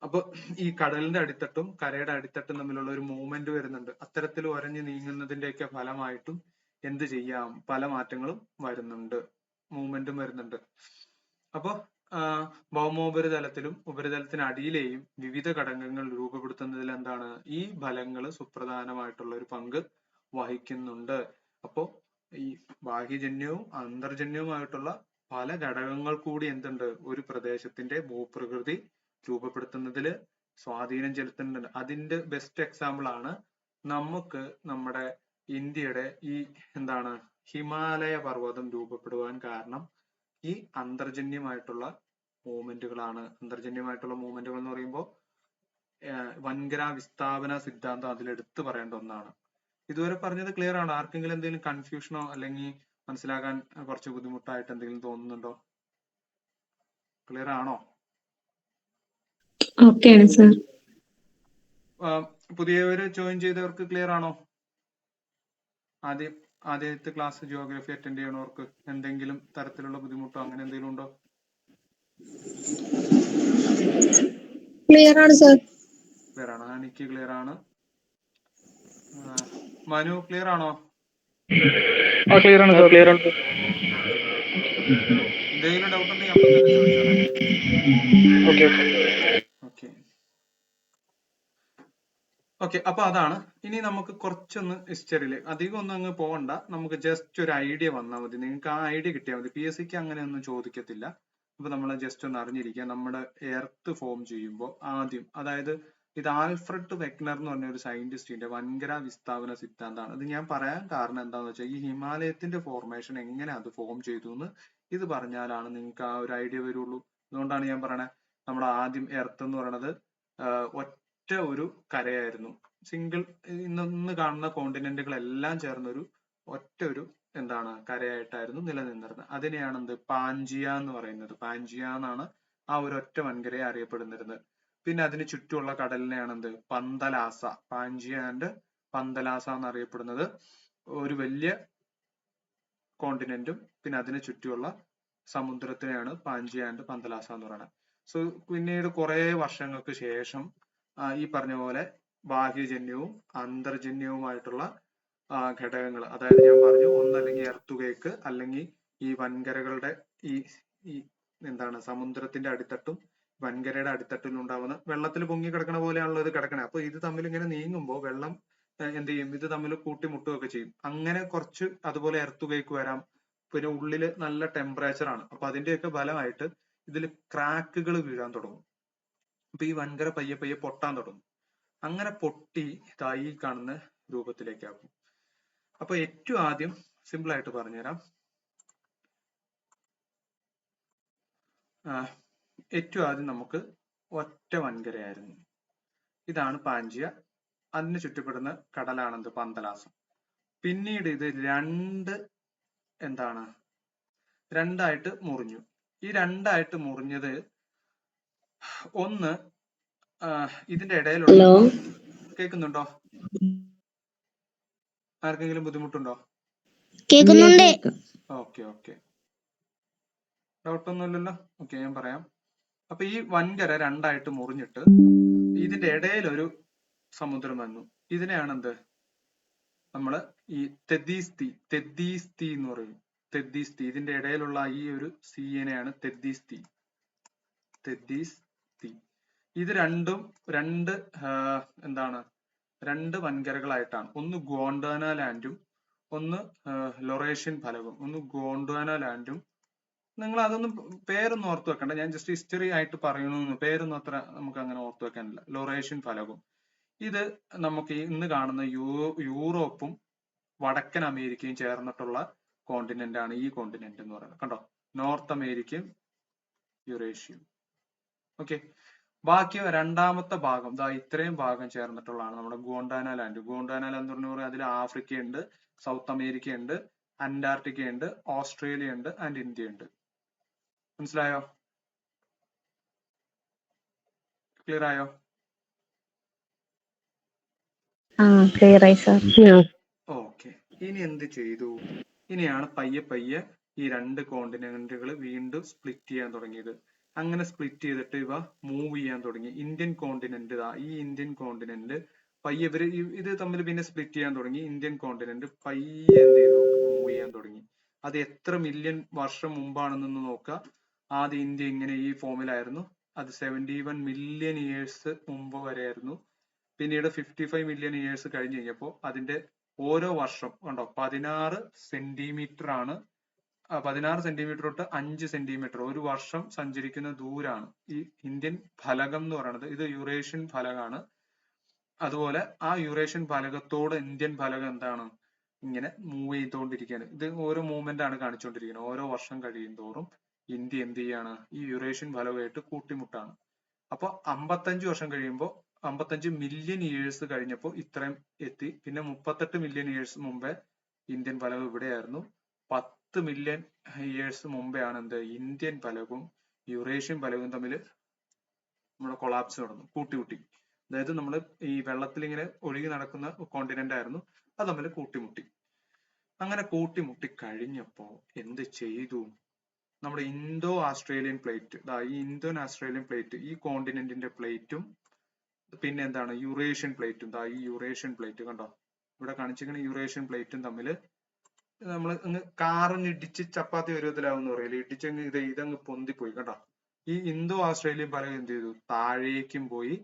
അപ്പൊ ഈ കടലിന്റെ അടിത്തട്ടും കരയുടെ അടിത്തട്ടും തമ്മിലുള്ള ഒരു മൂവ്മെന്റ് വരുന്നുണ്ട്. അത്തരത്തിൽ ഉരഞ്ഞു നീങ്ങുന്നതിന്റെയൊക്കെ ഫലമായിട്ടും എന്ത് ചെയ്യാം, പല മാറ്റങ്ങളും വരുന്നുണ്ട്, മൂവ്മെന്റും വരുന്നുണ്ട്. അപ്പൊ ഭൗമോപരിതലത്തിലും ഉപരിതലത്തിന് അടിയിലെയും വിവിധ ഘടകങ്ങൾ രൂപപ്പെടുത്തുന്നതിൽ എന്താണ്, ഈ ഫലങ്ങൾ സുപ്രധാനമായിട്ടുള്ള ഒരു പങ്ക് വഹിക്കുന്നുണ്ട്. അപ്പോ ഈ ബാഹ്യജന്യവും അന്തർജന്യവുമായിട്ടുള്ള പല ഘടകങ്ങൾ കൂടി എന്തുണ്ട്, ഒരു പ്രദേശത്തിന്റെ ഭൂപ്രകൃതി രൂപപ്പെടുത്തുന്നതിൽ സ്വാധീനം ചെലുത്തുന്നുണ്ട്. അതിന്റെ ബെസ്റ്റ് എക്സാമ്പിൾ ആണ് നമുക്ക് നമ്മുടെ ഇന്ത്യയുടെ ഈ എന്താണ് ഹിമാലയ പർവ്വതം രൂപപ്പെടുവാൻ കാരണം ഈ അന്തർജന്യമായിട്ടുള്ള മൂവ്മെന്റുകളാണ്. അന്തർജന്യമായിട്ടുള്ള മൂവ്മെന്റുകൾ എന്ന് പറയുമ്പോൾ വൻകര വിസ്ഥാപന സിദ്ധാന്തം അതിൽ എടുത്തു പറയേണ്ട ഒന്നാണ്. ഇതുവരെ പറഞ്ഞത് ക്ലിയർ ആണോ? ആർക്കെങ്കിലും എന്തെങ്കിലും കൺഫ്യൂഷനോ അല്ലെങ്കിൽ മനസ്സിലാക്കാൻ കുറച്ച് ബുദ്ധിമുട്ടായിട്ട് എന്തെങ്കിലും തോന്നുന്നുണ്ടോ? ക്ലിയർ ആണോ? ഓക്കെയാണ് സർ. പുതിയവര് ജോയിൻ ചെയ്തവർക്ക് ക്ലിയർ ആണോ? ആദ്യത്തെ ക്ലാസ് ജിയോഗ്രഫി അറ്റൻഡ് ചെയ്യണവർക്ക് എന്തെങ്കിലും തരത്തിലുള്ള ബുദ്ധിമുട്ടോ അങ്ങനെ എന്തെങ്കിലും ഉണ്ടോ? ക്ലിയർ ആണ് സർ. ക്ലിയർ ആണ്. എനിക്ക് ക്ലിയർ ആണ്. മനു ക്ലിയർ ആണോ? ക്ലിയർ ആണ് സർ. ക്ലിയർ ആണ്. എന്തെങ്കിലും ഡൗട്ട് ഉണ്ടെങ്കിൽ അപ്പൊ തന്നെ ചോദിച്ചോണേ. ഓക്കെ, അപ്പൊ അതാണ്. ഇനി നമുക്ക് കുറച്ചൊന്ന് ഹിസ്റ്ററിയിൽ അധികം ഒന്നും അങ്ങ് പോകണ്ട, നമുക്ക് ജസ്റ്റ് ഒരു ഐഡിയ വന്നാൽ മതി. നിങ്ങൾക്ക് ആ ഐഡിയ കിട്ടിയാൽ മതി. PSCക്ക് അങ്ങനെ ഒന്നും ചോദിക്കത്തില്ല. അപ്പൊ നമ്മൾ ജസ്റ്റ് ഒന്ന് അറിഞ്ഞിരിക്കുക, നമ്മുടെ എർത്ത് ഫോം ചെയ്യുമ്പോൾ ആദ്യം, അതായത് ഇത് ആൽഫ്രഡ് വെഗ്നർ എന്ന് പറഞ്ഞ ഒരു സയന്റിസ്റ്റിന്റെ വൻകര വിസ്ഥാപന സിദ്ധാന്തമാണ്. ഇത് ഞാൻ പറയാൻ കാരണം എന്താണെന്ന് വെച്ചാൽ ഈ ഹിമാലയത്തിന്റെ ഫോർമേഷൻ എങ്ങനെ അത് ഫോം ചെയ്തു എന്ന് ഇത് പറഞ്ഞാലാണ് നിങ്ങൾക്ക് ആ ഒരു ഐഡിയ വരുള്ളൂ. അതുകൊണ്ടാണ് ഞാൻ പറയണേ, നമ്മുടെ ആദ്യം എർത്ത് എന്ന് പറയുന്നത് ഒറ്റ ഒരു കരയായിരുന്നു. സിംഗിൾ, ഇന്ന് കാണുന്ന കോണ്ടിനെന്റുകളെല്ലാം ചേർന്നൊരു ഒറ്റ ഒരു എന്താണ് കരയായിട്ടായിരുന്നു നിലനിന്നിരുന്നത്. അതിനെയാണ് എന്ത് പാഞ്ചിയ എന്ന് പറയുന്നത്. പാഞ്ചിയ എന്നാണ് ആ ഒരു ഒറ്റ വൻകരയെ അറിയപ്പെടുന്നിരുന്നത്. പിന്നെ അതിന് ചുറ്റുമുള്ള കടലിനെയാണ് എന്ത് പന്തലാസ, പാഞ്ചിയ ആൻഡ് പന്തലാസ എന്നറിയപ്പെടുന്നത്. ഒരു വലിയ കോണ്ടിനെന്റും പിന്നെ അതിന് ചുറ്റുമുള്ള സമുദ്രത്തിനെയാണ് പാഞ്ചിയ ആൻഡ് പന്തലാസ എന്ന് പറയുന്നത്. സോ പിന്നീട് കുറെ വർഷങ്ങൾക്ക് ശേഷം ഈ പറഞ്ഞ പോലെ ബാഹ്യജന്യവും അന്തർജന്യവുമായിട്ടുള്ള ഘടകങ്ങൾ, അതായത് ഞാൻ പറഞ്ഞു, ഒന്നല്ലെങ്കിൽ എർത്തുകേക്ക് അല്ലെങ്കിൽ ഈ വൻകരകളുടെ ഈ ഈ എന്താണ് സമുദ്രത്തിന്റെ അടിത്തട്ടും വൻകരയുടെ അടിത്തട്ടിലും ഉണ്ടാവുന്ന വെള്ളത്തിൽ പൊങ്ങി കിടക്കണ പോലെയാണല്ലോ ഇത് കിടക്കണേ. അപ്പൊ ഇത് തമ്മിൽ ഇങ്ങനെ നീങ്ങുമ്പോൾ വെള്ളം എന്ത് ചെയ്യും, ഇത് തമ്മിൽ കൂട്ടിമുട്ടുകയൊക്കെ ചെയ്യും. അങ്ങനെ കുറച്ച് അതുപോലെ എർത്തുകയ്ക്ക് വരാം. പിന്നെ ഉള്ളില് നല്ല ടെമ്പറേച്ചർ ആണ്. അപ്പൊ അതിന്റെയൊക്കെ ഫലമായിട്ട് ഇതിൽ ക്രാക്കുകൾ വീഴാൻ തുടങ്ങും. അപ്പൊ ഈ വൻകര പയ്യെ പയ്യെ പൊട്ടാൻ തുടങ്ങും. അങ്ങനെ പൊട്ടി ഈ കാണുന്ന രൂപത്തിലേക്കാകും. അപ്പൊ ഏറ്റവും ആദ്യം സിമ്പിൾ ആയിട്ട് പറഞ്ഞുതരാം. ഏറ്റവും ആദ്യം നമുക്ക് ഒറ്റ വൻകരയായിരുന്നു. ഇതാണ് പാഞ്ചിയ. അതിന് ചുറ്റപ്പെടുന്ന കടലാണെന്ത്, പന്തലാസം. പിന്നീട് ഇത് രണ്ടായിട്ട് മുറിഞ്ഞു. ഈ രണ്ടായിട്ട് മുറിഞ്ഞത് ഒന്ന് ഇതിന്റെ ഇടയിലുള്ള, കേൾക്കുന്നുണ്ടോ? ആർക്കെങ്കിലും ബുദ്ധിമുട്ടുണ്ടോ? കേൾക്കുന്നുണ്ട്. ഓക്കെ ഡൗട്ടൊന്നുമില്ലല്ലോ. ഓക്കെ, ഞാൻ പറയാം. അപ്പൊ ഈ വൻകര രണ്ടായിട്ട് മുറിഞ്ഞിട്ട് ഇതിന്റെ ഇടയിലൊരു സമുദ്രം വന്നു. ഇതിനെയാണ് എന്ത് നമ്മള് ഈ തെദ്ദീസ്തി എന്ന് പറയും. തെദ്ദീസ്തി, ഇതിന്റെ ഇടയിലുള്ള ഈ ഒരു സീനെയാണ് തെദ്ദീസ്തി. ഇത് രണ്ടും രണ്ട് വൻകരകളായിട്ടാണ്. ഒന്ന് ഗോണ്ട്വാന ലാൻഡും ഒന്ന് ലൊറേഷ്യൻ ഫലകവും. ഒന്ന് ഗോണ്ട്വാന ലാൻഡും, നിങ്ങൾ അതൊന്നും പേരൊന്നും ഓർത്തു വെക്കണ്ട, ഞാൻ ജസ്റ്റ് ഹിസ്റ്ററി ആയിട്ട് പറയുന്നു. പേരൊന്നും അത്ര നമുക്ക് അങ്ങനെ ഓർത്തു വെക്കാനില്ല. ലൊറേഷ്യൻ ഫലകവും ഇത് നമുക്ക് ഇന്ന് കാണുന്ന യൂറോപ്പും വടക്കൻ അമേരിക്കയും ചേർന്നിട്ടുള്ള കോണ്ടിനെന്റ് ആണ് ഈ കോണ്ടിനെന്റ് എന്ന് പറയുന്നത്. കണ്ടോ, നോർത്ത് അമേരിക്കയും യുറേഷ്യയും. ഓക്കെ, ബാക്കി രണ്ടാമത്തെ ഭാഗം ഇത്രയും ഭാഗം ചേർന്നിട്ടുള്ളതാണ് നമ്മുടെ ഗോണ്ട്വാന ലാൻഡ്. ഗോണ്ട്വാന ലാൻഡ് എന്ന് പറഞ്ഞാൽ അതിൽ ആഫ്രിക്ക ഉണ്ട്, സൗത്ത് അമേരിക്ക ഉണ്ട്, അന്റാർട്ടിക്ക ഉണ്ട്, ഓസ്ട്രേലിയ ഉണ്ട്, ആൻഡ് ഇന്ത്യ ഉണ്ട്. മനസ്സിലായോ? ക്ലിയർ ആയോ? ഓക്കെ, ഇനി എന്ത് ചെയ്തു? ഇനിയാണ് പയ്യെ പയ്യെ ഈ രണ്ട് കോണ്ടിനെന്റുകൾ വീണ്ടും സ്പ്ലിറ്റ് ചെയ്യാൻ തുടങ്ങിയത്. അങ്ങനെ സ്പ്ലിറ്റ് ചെയ്തിട്ട് ഇവ മൂവ് ചെയ്യാൻ തുടങ്ങി. ഇന്ത്യൻ കോണ്ടിനെന്റ്, ഈ ഇന്ത്യൻ കോണ്ടിനെന്റ് പയ്യെ ഇത് തമ്മിൽ പിന്നെ സ്പ്ലിറ്റ് ചെയ്യാൻ തുടങ്ങി. ഇന്ത്യൻ കോണ്ടിനെന്റ് പയ്യെ എന്ത് ചെയ്തു, മൂവ് ചെയ്യാൻ തുടങ്ങി. അത് എത്ര മില്യൺ വർഷം മുമ്പാണെന്നൊന്ന് നോക്കുക. ആദ്യം ഇന്ത്യ ഇങ്ങനെ ഈ ഫോമിലായിരുന്നു. അത് 71 മില്യൺ ഇയേഴ്സ് മുമ്പ് വരെയായിരുന്നു. പിന്നീട് 55 മില്യൺ ഇയേഴ്സ് കഴിഞ്ഞ് കഴിഞ്ഞപ്പോൾ അതിന്റെ ഓരോ വർഷം കണ്ടോ 16 സെന്റിമീറ്റർ ആണ്. 16 സെന്റിമീറ്റർ തൊട്ട് 5 സെന്റിമീറ്റർ ഒരു വർഷം സഞ്ചരിക്കുന്ന ദൂരാണ് ഈ ഇന്ത്യൻ ഫലകം എന്ന് പറയുന്നത്. ഇത് യുറേഷ്യൻ ഫലകമാണ്. അതുപോലെ ആ യുറേഷ്യൻ ഫലകത്തോട് ഇന്ത്യൻ ഫലകം എന്താണ്, ഇങ്ങനെ മൂവ് ചെയ്തുകൊണ്ടിരിക്കുകയാണ്. ഇത് ഓരോ മൂവ്മെന്റ് ആണ് കാണിച്ചുകൊണ്ടിരിക്കുന്നത്. ഓരോ വർഷം കഴിയും തോറും ഇന്ത്യ എന്ത് ചെയ്യാണ്, ഈ യുറേഷ്യൻ ഫലകമായിട്ട് കൂട്ടിമുട്ടാണ്. അപ്പൊ 55 വർഷം കഴിയുമ്പോൾ 55 മില്യൺ ഇയേഴ്സ് കഴിഞ്ഞപ്പോൾ ഇത്രയും എത്തി. പിന്നെ 38 മില്യൺ ഇയേഴ്സ് മുമ്പേ ഇന്ത്യൻ ഫലകം ഇവിടെയായിരുന്നു. 10 മില്യൺ ഇയേഴ്സ് മുമ്പേ ആണ് എന്ത്, ഇന്ത്യൻ ഫലകവും യുറേഷ്യൻ ഫലകവും തമ്മിൽ നമ്മുടെ കൊളാപ്സ് നടന്നു, കൂട്ടിമുട്ടി. അതായത് നമ്മൾ ഈ വെള്ളത്തിൽ ഇങ്ങനെ ഒഴുകി നടക്കുന്ന കോണ്ടിനെന്റ് ആയിരുന്നു, അത് തമ്മിൽ കൂട്ടിമുട്ടി. അങ്ങനെ കൂട്ടിമുട്ടി കഴിഞ്ഞപ്പോ എന്ത് ചെയ്തു, നമ്മുടെ ഇന്തോ ആസ്ട്രേലിയൻ പ്ലേറ്റ്, ഈ ഇന്തോ ആസ്ട്രേലിയൻ പ്ലേറ്റ്, ഈ കോണ്ടിനെന്റിന്റെ പ്ലേറ്റും പിന്നെ എന്താണ് യുറേഷ്യൻ പ്ലേറ്റും, ഈ യുറേഷ്യൻ പ്ലേറ്റ് കണ്ടോ ഇവിടെ കാണിച്ചിരിക്കുന്ന യുറേഷ്യൻ പ്ലേറ്റും തമ്മിൽ നമ്മൾ കാറിന് ഇടിച്ച് ചപ്പാത്തി പരുവത്തിലാവുന്ന പറയില്ല, ഇടിച്ചങ്ങ് ഇതങ്ങ് പൊന്തിപ്പോയി. കണ്ടോ, ഈ ഇന്തോ ആസ്ട്രേലിയൻ ഫലകം എന്ത് ചെയ്തു, താഴേക്കും പോയി.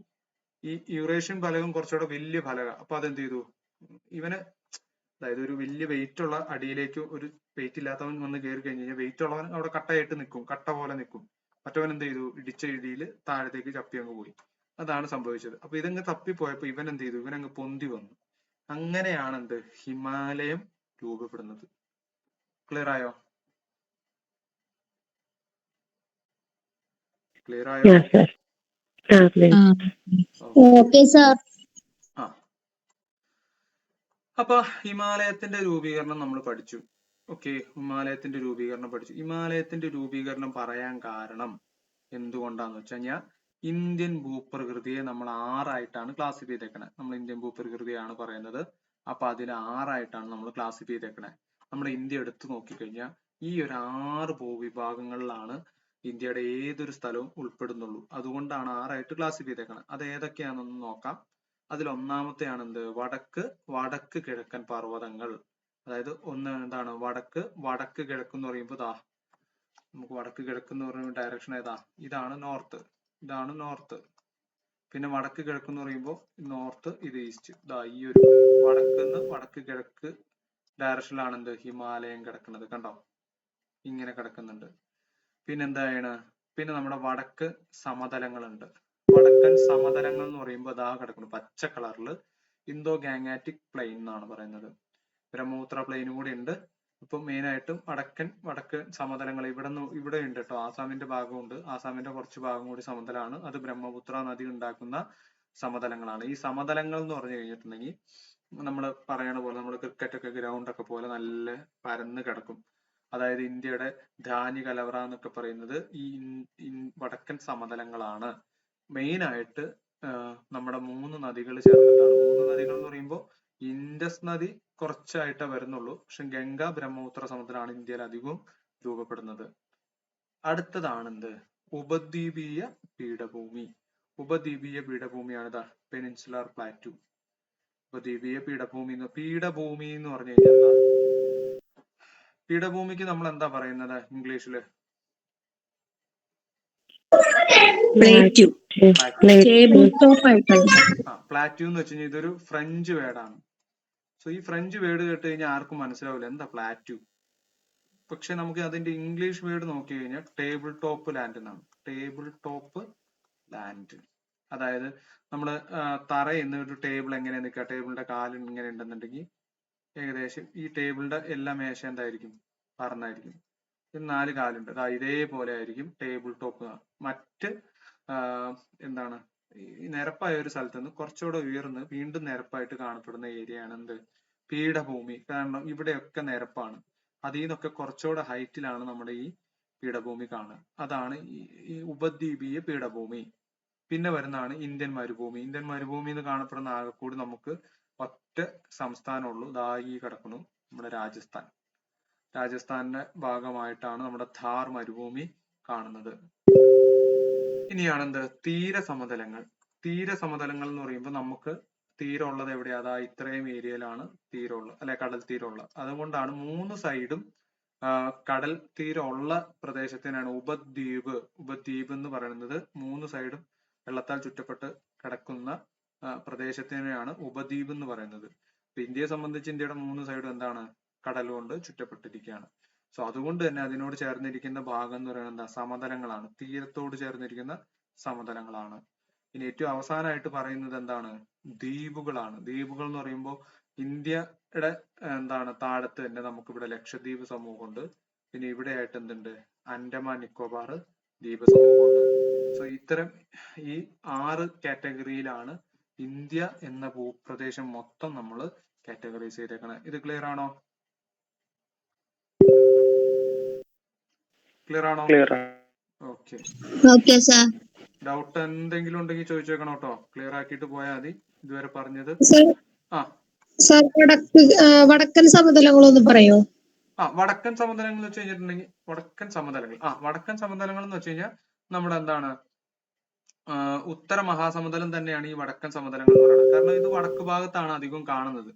ഈ യുറേഷ്യൻ ഫലകം കുറച്ചുകൂടെ വലിയ ഫലക. അപ്പൊ അതെന്ത് ചെയ്തു, ഇവന് അതായത് ഒരു വലിയ വെയിറ്റ് ഉള്ള അടിയിലേക്ക് ഒരു വെയിറ്റ് ഇല്ലാത്തവൻ വന്ന് കയറി കഴിഞ്ഞ് കഴിഞ്ഞാൽ വെയിറ്റ് ഉള്ളവൻ അവിടെ കട്ടയായിട്ട് നിൽക്കും, കട്ട പോലെ നിൽക്കും. മറ്റവൻ എന്ത് ചെയ്തു, ഇടിച്ച ഇടിയിൽ താഴത്തേക്ക് ചപ്പി അങ്ങ് പോയി. അതാണ് സംഭവിച്ചത്. അപ്പൊ ഇതങ്ങ് തപ്പിപ്പോയപ്പോ ഇവൻ എന്ത് ചെയ്തു, ഇവനങ്ങ് പൊന്തി വന്നു. അങ്ങനെയാണ് എന്ത് ഹിമാലയം രൂപപ്പെടുന്നത്. ക്ലിയർ ആയോ? ക്ലിയർ ആയോ? അപ്പൊ ഹിമാലയത്തിന്റെ രൂപീകരണം നമ്മൾ പഠിച്ചു. ഓക്കെ, ഹിമാലയത്തിന്റെ രൂപീകരണം പഠിച്ചു. ഹിമാലയത്തിന്റെ രൂപീകരണം പറയാൻ കാരണം എന്തുകൊണ്ടാന്ന് വെച്ച് കഴിഞ്ഞാൽ ഇന്ത്യൻ ഭൂപ്രകൃതിയെ നമ്മൾ 6 ആയിട്ടാണ് ക്ലാസിഫൈ ചെയ്തേക്കണേ. നമ്മൾ ഇന്ത്യൻ ഭൂപ്രകൃതിയാണ് പറയുന്നത്. അപ്പൊ അതിൽ 6 ആയിട്ടാണ് നമ്മൾ ക്ലാസിഫൈ ചെയ്തേക്കണേ. നമ്മുടെ ഇന്ത്യ എടുത്തു നോക്കിക്കഴിഞ്ഞാൽ ഈ ഒരു 6 ഭൂവിഭാഗങ്ങളിലാണ് ഇന്ത്യയുടെ ഏതൊരു സ്ഥലവും ഉൾപ്പെടുന്നുള്ളൂ. അതുകൊണ്ടാണ് 6 ആയിട്ട് ക്ലാസിഫൈ ചെയ്തേക്കണേ. അത് ഏതൊക്കെയാണെന്ന് നോക്കാം. അതിൽ ഒന്നാമത്തെയാണ് എന്ത്, വടക്ക് കിഴക്കൻ പർവ്വതങ്ങൾ. അതായത് ഒന്ന് എന്താണ് വടക്ക് കിഴക്ക് എന്ന് പറയുമ്പോൾ നമുക്ക് വടക്ക് കിഴക്ക് എന്ന് പറയുന്ന ഡയറക്ഷൻ ഏതാ? ഇതാണ് നോർത്ത്, ഇതാണ് നോർത്ത്. പിന്നെ വടക്ക് കിഴക്ക് എന്ന് പറയുമ്പോൾ നോർത്ത്, ഇത് ഈസ്റ്റ്. ഇതാ ഈ ഒരു വടക്ക് കിഴക്ക് ഡയറക്ഷനിലാണ് എന്ത് ഹിമാലയം കിടക്കുന്നത്. കണ്ടോ, ഇങ്ങനെ കിടക്കുന്നുണ്ട്. പിന്നെന്താണ്, പിന്നെ നമ്മുടെ വടക്ക് സമതലങ്ങളുണ്ട്. വടക്കൻ സമതലങ്ങൾ എന്ന് പറയുമ്പോൾ അതാ കിടക്കുന്നു പച്ച കളറിൽ, ഇന്തോ ഗാംഗാറ്റിക് പ്ലെയിൻ എന്നാണ് പറയുന്നത്. ബ്രഹ്മപുത്ര പ്ലെയിനും കൂടി ഉണ്ട്. ഇപ്പൊ മെയിൻ ആയിട്ടും വടക്ക് സമതലങ്ങൾ ഇവിടെ ഉണ്ട് കേട്ടോ. ആസാമിന്റെ ഭാഗമുണ്ട്, ആസാമിന്റെ കുറച്ച് ഭാഗം കൂടി സമതലമാണ്. അത് ബ്രഹ്മപുത്ര നദി ഉണ്ടാക്കുന്ന സമതലങ്ങളാണ്. ഈ സമതലങ്ങൾ എന്ന് പറഞ്ഞു കഴിഞ്ഞിട്ടുണ്ടെങ്കിൽ നമ്മൾ പറയണ പോലെ നമ്മൾ ക്രിക്കറ്റ് ഒക്കെ ഗ്രൗണ്ട് ഒക്കെ പോലെ നല്ല പരന്ന് കിടക്കും. അതായത് ഇന്ത്യയുടെ ധാന്യ കലവറ എന്നൊക്കെ പറയുന്നത് ഈ വടക്കൻ സമതലങ്ങളാണ്. മെയിൻ ആയിട്ട് നമ്മുടെ 3 നദികൾ ചേർന്നിട്ടാണ്. 3 നദികൾ എന്ന് പറയുമ്പോൾ ഇൻഡസ് നദി കുറച്ചായിട്ടേ വരുന്നുള്ളൂ. പക്ഷെ ഗംഗ, ബ്രഹ്മപുത്ര സമതലമാണ് ഇന്ത്യയിൽ അധികവും രൂപപ്പെടുന്നത്. അടുത്തതാണ് എന്ത്, ഉപദ്വീപീയ പീഠഭൂമി. ഉപദ്വീപീയ പീഠഭൂമിയാണ് ഇതാ പെനിൻസുലാർ പ്ലാറ്റു. ഉപദ്വീപീയ പീഠഭൂമി എന്ന് പറഞ്ഞു കഴിഞ്ഞാൽ എന്താ? പീഠഭൂമിക്ക് നമ്മൾ എന്താ പറയുന്നത് ഇംഗ്ലീഷില്? പ്ലേറ്റ്യൂ. പ്ലാറ്റ്യൂ എന്ന് വെച്ച് കഴിഞ്ഞാൽ ഇതൊരു ഫ്രഞ്ച് വേർഡാണ്. സോ ഈ ഫ്രഞ്ച് വേർഡ് കേട്ട് കഴിഞ്ഞാൽ ആർക്കും മനസ്സിലാവില്ല എന്താ പ്ലാറ്റ്യൂ. പക്ഷെ നമുക്ക് അതിന്റെ ഇംഗ്ലീഷ് വേർഡ് നോക്കി കഴിഞ്ഞാൽ ടേബിൾ ടോപ്പ് ലാൻഡ് എന്നാണ്. Table top land. അതായത് നമ്മള് തറയിൽ ഒരു ടേബിൾ എങ്ങനെ നിൽക്കുക, ടേബിളിന്റെ കാല് ഇങ്ങനെ ഉണ്ടെന്നുണ്ടെങ്കിൽ ഏകദേശം ഈ ടേബിളിന്റെ എല്ലാ മേശ എന്തായിരിക്കും, പറന്നായിരിക്കും. 4 കാലുണ്ട്, ഇതേപോലെ ആയിരിക്കും ടേബിൾ ടോപ്പ്. മറ്റ് എന്താണ് ഈ നിരപ്പായ ഒരു സ്ഥലത്ത് നിന്ന് കുറച്ചുകൂടെ ഉയർന്ന് വീണ്ടും നിരപ്പായിട്ട് കാണപ്പെടുന്ന ഏരിയ ആണ് എന്ത്, പീഠഭൂമി. കാരണം ഇവിടെയൊക്കെ നിരപ്പാണ്. അതിൽ നിന്നൊക്കെ കുറച്ചുകൂടെ ഹൈറ്റിലാണ് നമ്മുടെ ഈ പീഠഭൂമി കാണുക. അതാണ് ഈ ഉപദ്വീപീയ പീഠഭൂമി. പിന്നെ വരുന്നതാണ് ഇന്ത്യൻ മരുഭൂമി. ഇന്ത്യൻ മരുഭൂമി എന്ന് കാണപ്പെടുന്ന ആകെ കൂടി നമുക്ക് ഒറ്റ സംസ്ഥാനമുള്ളൂ, ഈ കിടക്കുന്നു നമ്മുടെ രാജസ്ഥാൻ. രാജസ്ഥാന്റെ ഭാഗമായിട്ടാണ് നമ്മുടെ ഥാർ മരുഭൂമി കാണുന്നത്. ഇനിയാണ് എന്ത്, തീരസമതലങ്ങൾ. തീരസമതലങ്ങൾ എന്ന് പറയുമ്പോൾ നമുക്ക് തീരമുള്ളത് എവിടെയാ? ഇത്രയും ഏരിയയിലാണ് തീരമുള്ളത്, അല്ലെ കടൽ തീരമുള്ളത്. അതുകൊണ്ടാണ് 3 സൈഡും കടൽ തീരമുള്ള പ്രദേശത്തിനാണ് ഉപദ്വീപ്. ഉപദ്വീപ് എന്ന് പറയുന്നത് 3 സൈഡും വെള്ളത്താൽ ചുറ്റപ്പെട്ട് കിടക്കുന്ന പ്രദേശത്തിനെയാണ് ഉപദ്വീപ് എന്ന് പറയുന്നത്. ഇന്ത്യയെ സംബന്ധിച്ച് ഇന്ത്യയുടെ 3 സൈഡും എന്താണ്, കടൽ കൊണ്ട് ചുറ്റപ്പെട്ടിരിക്കുകയാണ്. സോ അതുകൊണ്ട് തന്നെ അതിനോട് ചേർന്നിരിക്കുന്ന ഭാഗം എന്ന് പറയുന്നത് എന്താ, സമതലങ്ങളാണ്. തീരത്തോട് ചേർന്നിരിക്കുന്ന സമതലങ്ങളാണ്. ഇനി ഏറ്റവും അവസാനമായിട്ട് പറയുന്നത് എന്താണ്, ദ്വീപുകളാണ്. ദ്വീപുകൾ എന്ന് പറയുമ്പോൾ ഇന്ത്യയുടെ എന്താണ് താഴത്ത് തന്നെ നമുക്ക് ഇവിടെ ലക്ഷദ്വീപ് സമൂഹമുണ്ട്. പിന്നെ ഇവിടെ ആയിട്ട് എന്തുണ്ട്, ആൻഡമാൻ നിക്കോബാർ ദ്വീപ സമൂഹമുണ്ട്. സോ ഇത്തരം ഈ 6 കാറ്റഗറിയിലാണ് ഇന്ത്യ എന്ന ഭൂപ്രദേശം മൊത്തം നമ്മൾ കാറ്റഗറൈസ് ചെയ്തേക്കണേ. ഇത് ക്ലിയർ ആണോ? ക്ലിയർ ആണോ? ഓക്കെ. ഡൗട്ട് എന്തെങ്കിലും ഉണ്ടെങ്കിൽ ചോദിച്ചേക്കണം കേട്ടോ. ക്ലിയർ ആക്കിയിട്ട് പോയാൽ മതി. ഇതുവരെ പറഞ്ഞത്. വടക്കൻ സമതലങ്ങളൊന്നും പറയോ? വടക്കൻ സമതലങ്ങൾ എന്ന് വെച്ച് കഴിഞ്ഞിട്ടുണ്ടെങ്കിൽ വടക്കൻ സമതലങ്ങൾ എന്ന് വെച്ച് കഴിഞ്ഞാൽ നമ്മുടെ എന്താണ് ഉത്തര മഹാസമുദ്രം തന്നെയാണ് ഈ വടക്കൻ സമതലങ്ങൾ എന്ന് പറയുന്നത്. കാരണം ഇത് വടക്ക് ഭാഗത്താണ് അധികം കാണുന്നത്.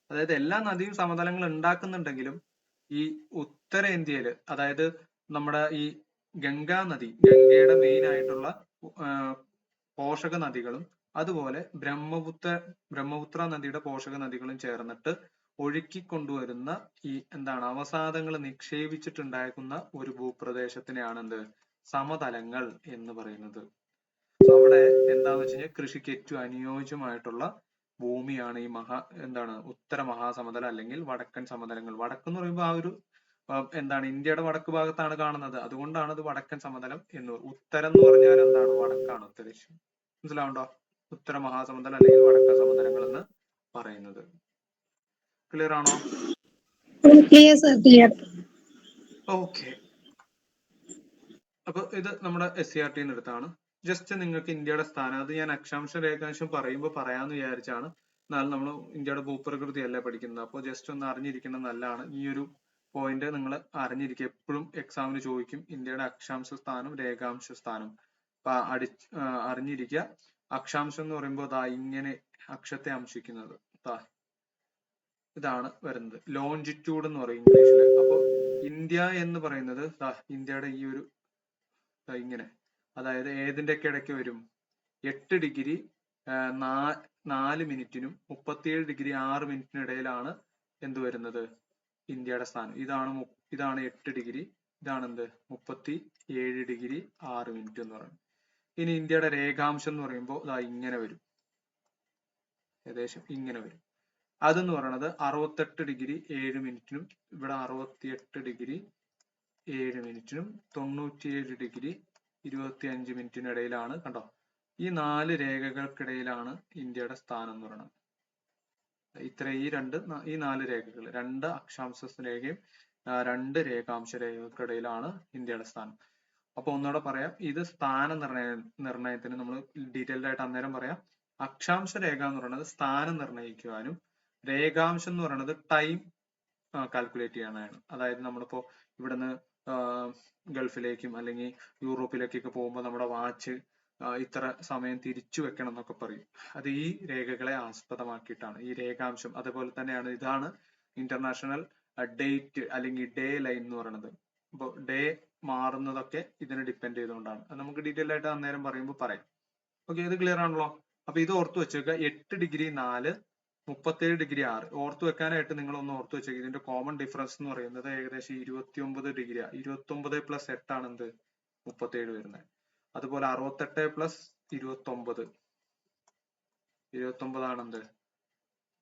അതായത് എല്ലാ നദിയും സമതലങ്ങൾ ഉണ്ടാക്കുന്നുണ്ടെങ്കിലും ഈ ഉത്തരേന്ത്യയില്, അതായത് നമ്മുടെ ഈ ഗംഗാ നദി, ഗംഗയുടെ മെയിൻ ആയിട്ടുള്ള പോഷക നദികളും അതുപോലെ ബ്രഹ്മപുത്ര നദിയുടെ പോഷക നദികളും ചേർന്നിട്ട് ഒഴുക്കിക്കൊണ്ടുവരുന്ന ഈ എന്താണ് അവസാദങ്ങൾ നിക്ഷേപിച്ചിട്ടുണ്ടാക്കുന്ന ഒരു ഭൂപ്രദേശത്തിനെയാണ് എന്ത്, സമതലങ്ങൾ എന്ന് പറയുന്നത്. അവിടെ എന്താന്ന് വെച്ച് കഴിഞ്ഞാൽ കൃഷിക്ക് ഏറ്റവും അനുയോജ്യമായിട്ടുള്ള ഭൂമിയാണ് ഈ ഉത്തര മഹാസമതലം അല്ലെങ്കിൽ വടക്കൻ സമതലങ്ങൾ. വടക്കെന്ന് പറയുമ്പോൾ ആ ഒരു എന്താണ് ഇന്ത്യയുടെ വടക്ക് ഭാഗത്താണ് കാണുന്നത്. അതുകൊണ്ടാണ് അത് വടക്കൻ സമതലം എന്ന്. ഉത്തരം എന്ന് പറഞ്ഞാൽ എന്താണ്, വടക്കാണ് ഉത്തരേന്ത്യ. മനസ്സിലാവുണ്ടോ? ഉത്തര മഹാസമതലം അല്ലെങ്കിൽ വടക്കൻ സമതലങ്ങൾ എന്ന് പറയുന്നത്. ക്ലിയർ ആണോ? ഓക്കെ. അപ്പൊ ഇത് നമ്മുടെ SCERT എടുത്താണ്. ജസ്റ്റ് നിങ്ങൾക്ക് ഇന്ത്യയുടെ സ്ഥാനം, അത് ഞാൻ അക്ഷാംശ രേഖാംശം പറയുമ്പോൾ പറയാന്ന് വിചാരിച്ചാണ്. എന്നാലും നമ്മൾ ഇന്ത്യയുടെ ഭൂപ്രകൃതി അല്ലേ പഠിക്കുന്നത്. അപ്പോൾ ജസ്റ്റ് ഒന്ന് അറിഞ്ഞിരിക്കുന്നത് നല്ലതാണ്. ഈ ഒരു പോയിന്റ് നിങ്ങൾ അറിഞ്ഞിരിക്കുക. എപ്പോഴും എക്സാമിന് ചോദിക്കും ഇന്ത്യയുടെ അക്ഷാംശ സ്ഥാനം, രേഖാംശ സ്ഥാനം. അപ്പൊ അറിഞ്ഞിരിക്കുക. അക്ഷാംശം എന്ന് പറയുമ്പോൾ ഇങ്ങനെ അക്ഷത്തെ അംശിക്കുന്നത് ഇതാണ് വരുന്നത്. ലോഞ്ചിറ്റ്യൂഡ് എന്ന് പറയും ഇംഗ്ലീഷിൽ. അപ്പോൾ ഇന്ത്യ എന്ന് പറയുന്നത് ഇന്ത്യയുടെ ഈ ഒരു ഇങ്ങനെ, അതായത് ഏതിന്റെയൊക്കെ ഇടയ്ക്ക് വരും? 8 ഡിഗ്രി 4 മിനിറ്റിനും 37 ഡിഗ്രി 6 മിനിറ്റിനും ഇടയിലാണ് എന്ത് വരുന്നത്? ഇന്ത്യയുടെ സ്ഥാനം. ഇതാണ് 8 ഡിഗ്രി, ഇതാണ് എന്ത്? 37 ഡിഗ്രി 6 മിനിറ്റ് എന്ന് പറയുന്നത്. ഇനി ഇന്ത്യയുടെ രേഖാംശം എന്ന് പറയുമ്പോൾ ഇങ്ങനെ വരും, ഏകദേശം ഇങ്ങനെ വരും. അതെന്ന് പറയുന്നത് 68 ഡിഗ്രി 7 മിനിറ്റിനും ഇവിടെ 68 ഡിഗ്രി 7 മിനിറ്റിനും 97 ഡിഗ്രി 25 മിനിറ്റിനും ഇടയിലാണ്. കണ്ടോ? ഈ 4 രേഖകൾക്കിടയിലാണ് ഇന്ത്യയുടെ സ്ഥാനം എന്ന് പറയുന്നത്. ഈ 4 രേഖകൾ, 2 അക്ഷാംശ രേഖയും 2 രേഖാംശ രേഖകൾക്കിടയിലാണ് ഇന്ത്യയുടെ സ്ഥാനം. അപ്പൊ ഒന്നുകൂടെ പറയാം, ഇത് സ്ഥാന നിർണയത്തിന് നമ്മൾ ഡീറ്റെയിൽഡ് ആയിട്ട് അന്നേരം പറയാം. അക്ഷാംശ രേഖ എന്ന് പറയുന്നത് സ്ഥാനം നിർണയിക്കുവാനും രേഖാംശം എന്ന് പറയുന്നത് ടൈം കാൽക്കുലേറ്റ് ചെയ്യാനാണ്. അതായത് നമ്മളിപ്പോ ഇവിടുന്ന് ഗൾഫിലേക്കും അല്ലെങ്കിൽ യൂറോപ്പിലേക്കൊക്കെ പോകുമ്പോൾ നമ്മുടെ വാച്ച് ഇത്ര സമയം തിരിച്ചു വെക്കണം എന്നൊക്കെ പറയും. അത് ഈ രേഖകളെ ആസ്പദമാക്കിയിട്ടാണ്, ഈ രേഖാംശം. അതുപോലെ തന്നെയാണ് ഇതാണ് ഇന്റർനാഷണൽ ഡേറ്റ് അല്ലെങ്കിൽ ഡേ ലൈൻ എന്ന് പറയുന്നത്. അപ്പോൾ ഡേ മാറുന്നതൊക്കെ ഇതിനെ ഡിപ്പെൻഡ് ചെയ്തുകൊണ്ടാണ്. അത് നമുക്ക് ഡീറ്റെയിൽ ആയിട്ട് അന്നേരം പറയുമ്പോൾ പറയാം. ഓക്കെ, ഇത് ക്ലിയർ ആണല്ലോ? അപ്പൊ ഇത് ഓർത്ത് വെച്ചേക്കുക. 8 ഡിഗ്രി 4, 37 ഡിഗ്രി 6 ഓർത്ത് വെക്കാനായിട്ട് നിങ്ങൾ ഒന്ന് ഓർത്ത് വെച്ചേക്കുക. ഇതിന്റെ കോമൺ ഡിഫറൻസ് എന്ന് പറയുന്നത് ഏകദേശം 29 ഡിഗ്രി. 29 പ്ലസ് 8 ആണ് എന്ത്? 37 വരുന്നത്. അതുപോലെ 68 പ്ലസ് 29 ആണ് എന്ത്?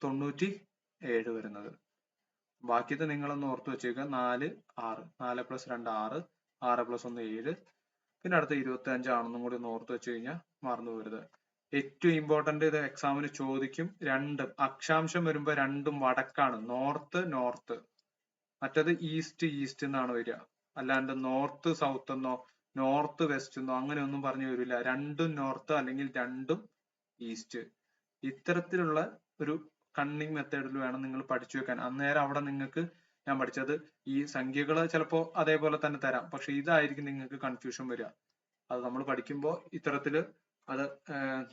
97 വരുന്നത്. ബാക്കിയത് നിങ്ങളൊന്ന് ഓർത്ത് വെച്ചേക്കുക. 4 6, 4 പ്ലസ് 2 6, 6 പ്ലസ് 1 7, പിന്നെ അടുത്ത 25 ആണെന്നും കൂടി ഒന്ന് ഓർത്ത് വെച്ച് കഴിഞ്ഞാൽ മറന്നു പോരുത്. ഏറ്റവും ഇമ്പോർട്ടന്റ്, ഇത് എക്സാമിന് ചോദിക്കും. രണ്ടും അക്ഷാംശം വരുമ്പോ രണ്ടും വടക്കാണ്, നോർത്ത് നോർത്ത്. മറ്റത് ഈസ്റ്റ് ഈസ്റ്റ് എന്നാണ് വരിക. അല്ലാണ്ട് നോർത്ത് സൗത്ത് എന്നോ നോർത്ത് വെസ്റ്റ് എന്നോ അങ്ങനെയൊന്നും പറഞ്ഞു വരില്ല. രണ്ടും നോർത്ത് അല്ലെങ്കിൽ രണ്ടും ഈസ്റ്റ്. ഇത്തരത്തിലുള്ള ഒരു കണ്ണിങ് മെത്തേഡിൽ വേണം നിങ്ങൾ പഠിച്ചു വെക്കാൻ. അന്നേരം അവിടെ നിങ്ങൾക്ക് ഞാൻ പഠിച്ചത് ഈ സംഖ്യകൾ ചിലപ്പോ അതേപോലെ തന്നെ തരാം, പക്ഷെ ഇതായിരിക്കും നിങ്ങൾക്ക് കൺഫ്യൂഷൻ വരിക. അത് നമ്മൾ പഠിക്കുമ്പോൾ ഇത്തരത്തില് അത്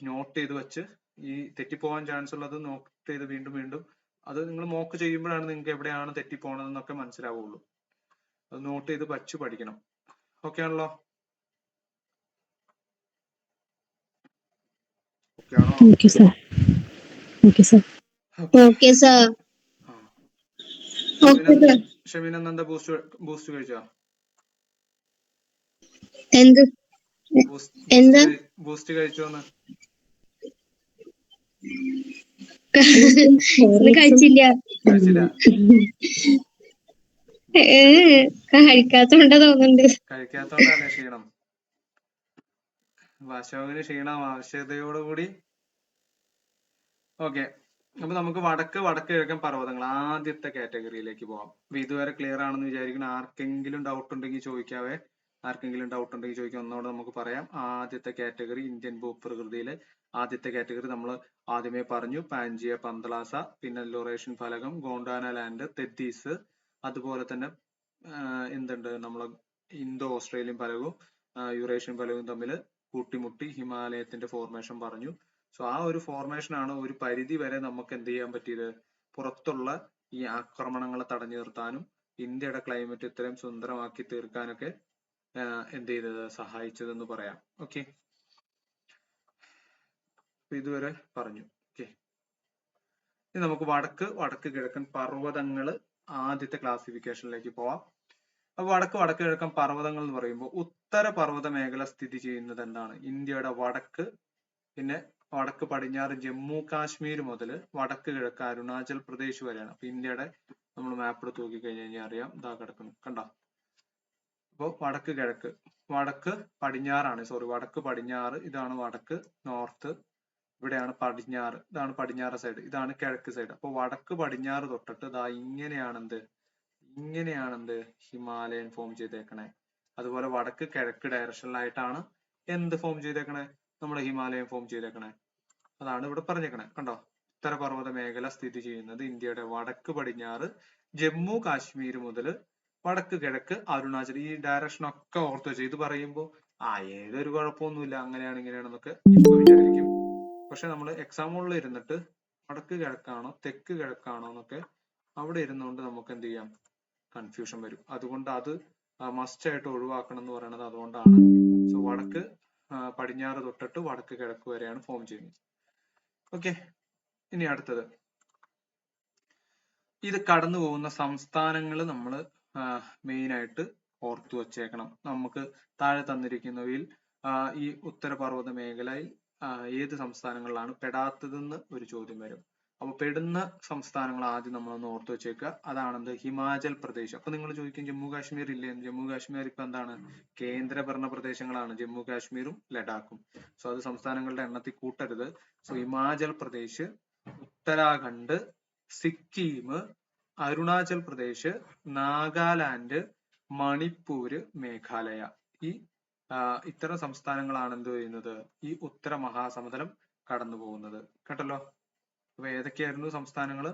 നോട്ട് ചെയ്ത് വെച്ച്, ഈ തെറ്റിപ്പോവാൻ ചാൻസ് ഉള്ളത് നോട്ട് ചെയ്ത് വീണ്ടും വീണ്ടും അത് നിങ്ങൾ മോക്ക് ചെയ്യുമ്പോഴാണ് നിങ്ങൾക്ക് എവിടെയാണ് തെറ്റിപ്പോണതെന്നൊക്കെ മനസ്സിലാവുള്ളൂ. അത് നോട്ട് ചെയ്ത് വച്ച് പഠിക്കണം. ഓക്കെ ആണല്ലോ? ഓക്കെ ആണോ? Okay sir. ഷെമീന എന്താ ബൂസ്റ്റ് കഴിച്ചോ? എന്ത് എന്താ ബൂസ്റ്റ് കഴിച്ചോന്ന്? കഴിച്ചില്ല. കഴിച്ചില്ല? കഴിക്കാത്തോണ്ടാ തോന്നുന്നുണ്ട്. കഴിക്കാത്തോണ്ടല്ലേ ക്ഷീണം? അശോകന് ക്ഷീണം ആവശ്യതയോടുകൂടി. ഓക്കെ, അപ്പൊ നമുക്ക് വടക്ക് കിഴക്കൻ പർവ്വതങ്ങൾ ആദ്യത്തെ കാറ്റഗറിയിലേക്ക് പോവാം. അപ്പൊ ഇതുവരെ ക്ലിയർ ആണെന്ന് വിചാരിക്കണം. ആർക്കെങ്കിലും ഡൗട്ട് ഉണ്ടെങ്കിൽ ചോദിക്കാവേ. ഒന്നുകൂടെ നമുക്ക് പറയാം. ആദ്യത്തെ കാറ്റഗറി ഇന്ത്യൻ ഭൂപ്രകൃതിയിലെ ആദ്യത്തെ കാറ്റഗറി നമ്മൾ ആദ്യമേ പറഞ്ഞു. പാൻജിയ പന്തളാസ, പിന്നെ ലൊറേഷ്യൻ ഫലകം, ഗോണ്ടാന ലാൻഡ്, തെത്തീസ്, അതുപോലെ തന്നെ എന്തുണ്ട്, നമ്മളെ ഇന്തോ ഓസ്ട്രേലിയൻ ഫലകവും യുറേഷ്യൻ ഫലകവും തമ്മിൽ കൂട്ടിമുട്ടി ഹിമാലയത്തിന്റെ ഫോർമേഷൻ പറഞ്ഞു. സോ ആ ഒരു ഫോർമേഷൻ ആണ് ഒരു പരിധി വരെ നമുക്ക് എന്ത് ചെയ്യാൻ പറ്റിയത്? പുറത്തുള്ള ഈ ആക്രമണങ്ങളെ തടഞ്ഞു നിർത്താനും ഇന്ത്യയുടെ ക്ലൈമറ്റ് ഇത്രയും സുന്ദരമാക്കി തീർക്കാനൊക്കെ എന്ത് ചെയ്തത്? സഹായിച്ചതെന്ന് പറയാം. ഓക്കെ, ഇതുവരെ പറഞ്ഞു. ഓക്കെ, ഇനി നമുക്ക് വടക്ക് കിഴക്കൻ പർവ്വതങ്ങള് ആദ്യത്തെ ക്ലാസിഫിക്കേഷനിലേക്ക് പോവാം. അപ്പൊ വടക്ക് കിഴക്കൻ പർവ്വതങ്ങൾ എന്ന് പറയുമ്പോൾ ഉത്തര പർവ്വത മേഖല സ്ഥിതി ചെയ്യുന്നത് എന്താണ്? ഇന്ത്യയുടെ വടക്ക്, പിന്നെ വടക്ക് പടിഞ്ഞാറ് ജമ്മു കാശ്മീർ മുതൽ വടക്ക് കിഴക്ക് അരുണാചൽ പ്രദേശ് വരെയാണ്. അപ്പൊ ഇന്ത്യയുടെ നമ്മൾ മാപ്പ് എടുത്ത് നോക്കി കഴിഞ്ഞാൽ അറിയാം, ഇതാ കിടക്കുന്നു, കണ്ടോ? അപ്പൊ വടക്ക് പടിഞ്ഞാറാണ്, വടക്ക് പടിഞ്ഞാറ്, ഇതാണ് വടക്ക് നോർത്ത്, ഇവിടെയാണ് പടിഞ്ഞാറ്, ഇതാണ് പടിഞ്ഞാറ് സൈഡ്, ഇതാണ് കിഴക്ക് സൈഡ്. അപ്പൊ വടക്ക് പടിഞ്ഞാറ് തൊട്ടിട്ട് ഇതാ ഇങ്ങനെയാണെന്ത് ഹിമാലയൻ ഫോം ചെയ്തേക്കണേ. അതുപോലെ വടക്ക് കിഴക്ക് ഡയറക്ഷനിലായിട്ടാണ് എന്ത് ഫോം ചെയ്തേക്കണേ? നമ്മുടെ ഹിമാലയൻ ഫോം ചെയ്തേക്കണേ. അതാണ് ഇവിടെ പറഞ്ഞേക്കണേ. കണ്ടോ? ഉത്തരപർവ്വത മേഖല സ്ഥിതി ചെയ്യുന്നത് ഇന്ത്യയുടെ വടക്ക് പടിഞ്ഞാറ് ജമ്മു കാശ്മീർ മുതൽ വടക്ക് കിഴക്ക് അരുണാചൽ. ഈ ഡയറക്ഷൻ ഒക്കെ ഓർത്ത് വെച്ചു. ഇത് പറയുമ്പോൾ ഏതൊരു കുഴപ്പമൊന്നുമില്ല, അങ്ങനെയാണ് ഇങ്ങനെയാണെന്നൊക്കെ ഇപ്പൊ വിചാരിക്കും. പക്ഷെ നമ്മൾ എക്സാമുകളിൽ ഇരുന്നിട്ട് വടക്ക് കിഴക്കാണോ തെക്ക് കിഴക്കാണോ എന്നൊക്കെ അവിടെ ഇരുന്നുകൊണ്ട് നമുക്ക് എന്ത് ചെയ്യാം? കൺഫ്യൂഷൻ വരും. അതുകൊണ്ട് അത് മസ്റ്റ് ആയിട്ട് ഒഴിവാക്കണം എന്ന് പറയുന്നത് അതുകൊണ്ടാണ്. സോ വടക്ക് പടിഞ്ഞാറ് തൊട്ടിട്ട് വടക്ക് കിഴക്ക് വരെയാണ് ഫോം ചെയ്യുന്നത്. ഓക്കെ, ഇനി അടുത്തത് ഇത് കടന്നു പോകുന്ന സംസ്ഥാനങ്ങൾ നമ്മൾ മെയിൻ ആയിട്ട് ഓർത്തു വച്ചേക്കണം. നമുക്ക് താഴെ തന്നിരിക്കുന്നവയിൽ ഈ ഉത്തരപർവ്വത മേഖലയിൽ ഏത് സംസ്ഥാനങ്ങളിലാണ് പെടാത്തതെന്ന് ഒരു ചോദ്യം വരും. അപ്പൊ പെടുന്ന സംസ്ഥാനങ്ങൾ ആദ്യം നമ്മളൊന്ന് ഓർത്തു വെച്ചേക്കുക. അതാണെന്ത്? ഹിമാചൽ പ്രദേശ്. അപ്പൊ നിങ്ങൾ ചോദിക്കും ജമ്മു കാശ്മീർ ഇല്ലേ? ജമ്മു കാശ്മീർ ഇപ്പൊ എന്താണ്? കേന്ദ്രഭരണ പ്രദേശങ്ങളാണ് ജമ്മു കാശ്മീരും ലഡാക്കും. സോ അത് സംസ്ഥാനങ്ങളുടെ എണ്ണത്തിൽ കൂട്ടരുത്. സോ ഹിമാചൽ പ്രദേശ്, ഉത്തരാഖണ്ഡ്, സിക്കിം, അരുണാചൽ പ്രദേശ്, നാഗാലാൻഡ്, മണിപ്പൂര്, മേഘാലയ, ഈ ഇത്തരം സംസ്ഥാനങ്ങളാണ് എന്ത് ചെയ്യുന്നത്? ഈ ഉത്തര മഹാസമുദ്രം കടന്നു പോകുന്നത്. കേട്ടല്ലോ? അപ്പൊ ഏതൊക്കെയായിരുന്നു സംസ്ഥാനങ്ങൾ?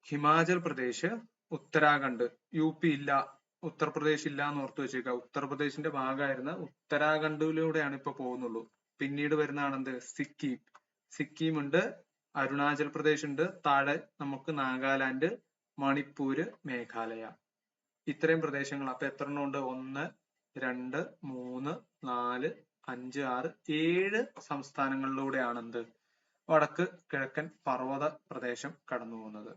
ഹിമാചൽ പ്രദേശ്, ഉത്തരാഖണ്ഡ്, UP ഇല്ല, ഉത്തർപ്രദേശ് ഇല്ല എന്ന് ഓർത്തു വെച്ചേക്കുക. ഉത്തർപ്രദേശിന്റെ ഭാഗമായിരുന്ന ഉത്തരാഖണ്ഡിലൂടെയാണ് ഇപ്പൊ പോകുന്നുള്ളൂ. പിന്നീട് വരുന്നതാണ് എന്ത്? സിക്കിം ഉണ്ട്, അരുണാചൽ പ്രദേശ് ഉണ്ട്, താഴെ നമുക്ക് നാഗാലാൻഡ്, മണിപ്പൂര്, മേഘാലയ, ഇത്രയും പ്രദേശങ്ങൾ. അപ്പൊ എത്ര എണ്ണം ഉണ്ട്? 1, 2, 3, 4, 5, 6, 7 സംസ്ഥാനങ്ങളിലൂടെയാണ് എന്ത്? വടക്ക് കിഴക്കൻ പർവ്വത പ്രദേശം കടന്നു പോകുന്നത്.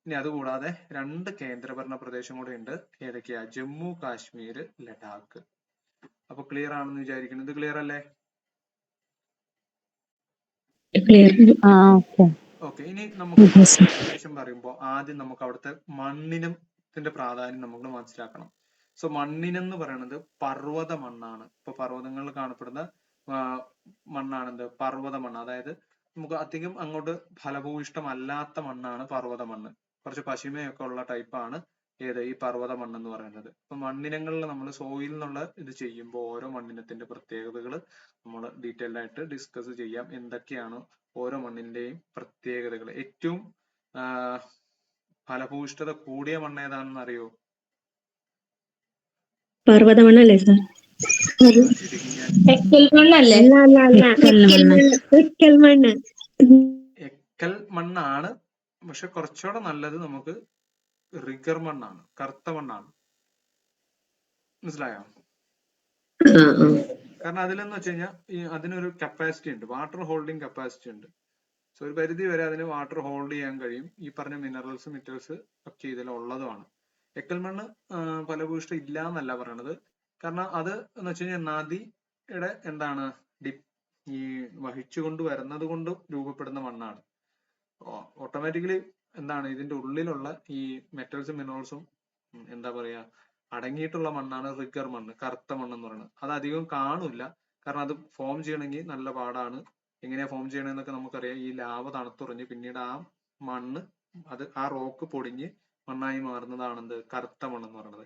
ഇനി അതുകൂടാതെ 2 കേന്ദ്രഭരണ പ്രദേശം കൂടെ ഉണ്ട്. ഏതൊക്കെയാ? ജമ്മു കാശ്മീർ, ലഡാക്ക്. അപ്പൊ ക്ലിയർ ആണെന്ന് വിചാരിക്കുന്നു. ഇത് ക്ലിയർ അല്ലേ? ഓക്കെ, ഇനി നമുക്ക് പ്രദേശം പറയുമ്പോൾ ആദ്യം നമുക്ക് അവിടുത്തെ മണ്ണിനത്തിന്റെ പ്രാധാന്യം നമുക്ക് മനസ്സിലാക്കണം. സോ മണ്ണിനെന്ന് പറയുന്നത് പർവ്വത മണ്ണാണ്. ഇപ്പൊ പർവ്വതങ്ങളിൽ കാണപ്പെടുന്ന മണ്ണാണെന്ത്? പർവ്വത മണ്ണ്. അതായത് നമുക്ക് അധികം അങ്ങോട്ട് ഫലഭൂയിഷ്ടമല്ലാത്ത മണ്ണാണ് പർവ്വത മണ്ണ്. കുറച്ച് പശിമയൊക്കെ ഉള്ള ടൈപ്പാണ് ഏത്? ഈ പർവ്വത മണ്ണ് എന്ന് പറയുന്നത്. ഇപ്പൊ മണ്ണിനങ്ങളിൽ നമ്മൾ സോയിൽ എന്നുള്ള ഇത് ചെയ്യുമ്പോൾ ഓരോ മണ്ണിനത്തിന്റെ പ്രത്യേകതകൾ നമ്മൾ ഡീറ്റെയിൽഡ് ആയിട്ട് ഡിസ്കസ് ചെയ്യാം. എന്തൊക്കെയാണ് ഓരോ മണ്ണിന്റെയും പ്രത്യേകതകൾ. ഏറ്റവും ഫലഭൂയിഷ്ഠത കൂടിയ മണ്ണ് ഏതാണെന്ന് അറിയോ? പർവ്വത മണ്ണല്ലേ സാർ? എക്കൽ മണ്ണാണ്, പക്ഷെ കുറച്ചുകൂടെ നല്ലത് നമുക്ക് റിഗർ മണ്ണാണ്, കറുത്ത മണ്ണാണ്. മനസ്സിലായോ? കാരണം അതിലെന്ന് വെച്ച് കഴിഞ്ഞാൽ അതിനൊരു കപ്പാസിറ്റി ഉണ്ട്, വാട്ടർ ഹോൾഡിംഗ് കപ്പാസിറ്റി ഉണ്ട്. സോ ഒരു പരിധി വരെ അതിന് വാട്ടർ ഹോൾഡ് ചെയ്യാൻ കഴിയും. ഈ പറഞ്ഞ മിനറൽസ് മെറ്റൽസ് ഒക്കെ ഇതിൽ ഉള്ളതുമാണ്. എക്കൽ മണ്ണ് ഫലഭൂയിഷ്ഠം ഇല്ല എന്നല്ല പറയണത്. കാരണം അത് എന്ന് വെച്ച് കഴിഞ്ഞാൽ നദിയുടെ എന്താണ് ഈ വഹിച്ചുകൊണ്ട് വരുന്നത് കൊണ്ട് രൂപപ്പെടുന്ന മണ്ണാണ്. ഓട്ടോമാറ്റിക്കലി എന്താണ് ഇതിന്റെ ഉള്ളിലുള്ള ഈ മെറ്റൽസും മിനറൽസും എന്താ പറയാ അടങ്ങിയിട്ടുള്ള മണ്ണാണ് റിഗർ മണ്ണ്, കറുത്ത മണ്ണ് എന്ന് പറയുന്നത്. അത് അധികം കാണില്ല, കാരണം അത് ഫോം ചെയ്യണമെങ്കിൽ നല്ല പാടാണ്. എങ്ങനെയാ ഫോം ചെയ്യണമെന്നൊക്കെ നമുക്കറിയാം. ഈ ലാവ തണുത്തുറഞ്ഞ് പിന്നീട് ആ മണ്ണ് ആ റോക്ക് പൊടിഞ്ഞ് മണ്ണായി മാറുന്നതാണെന്ത്? കറുത്ത മണ്ണെന്ന് പറയുന്നത്.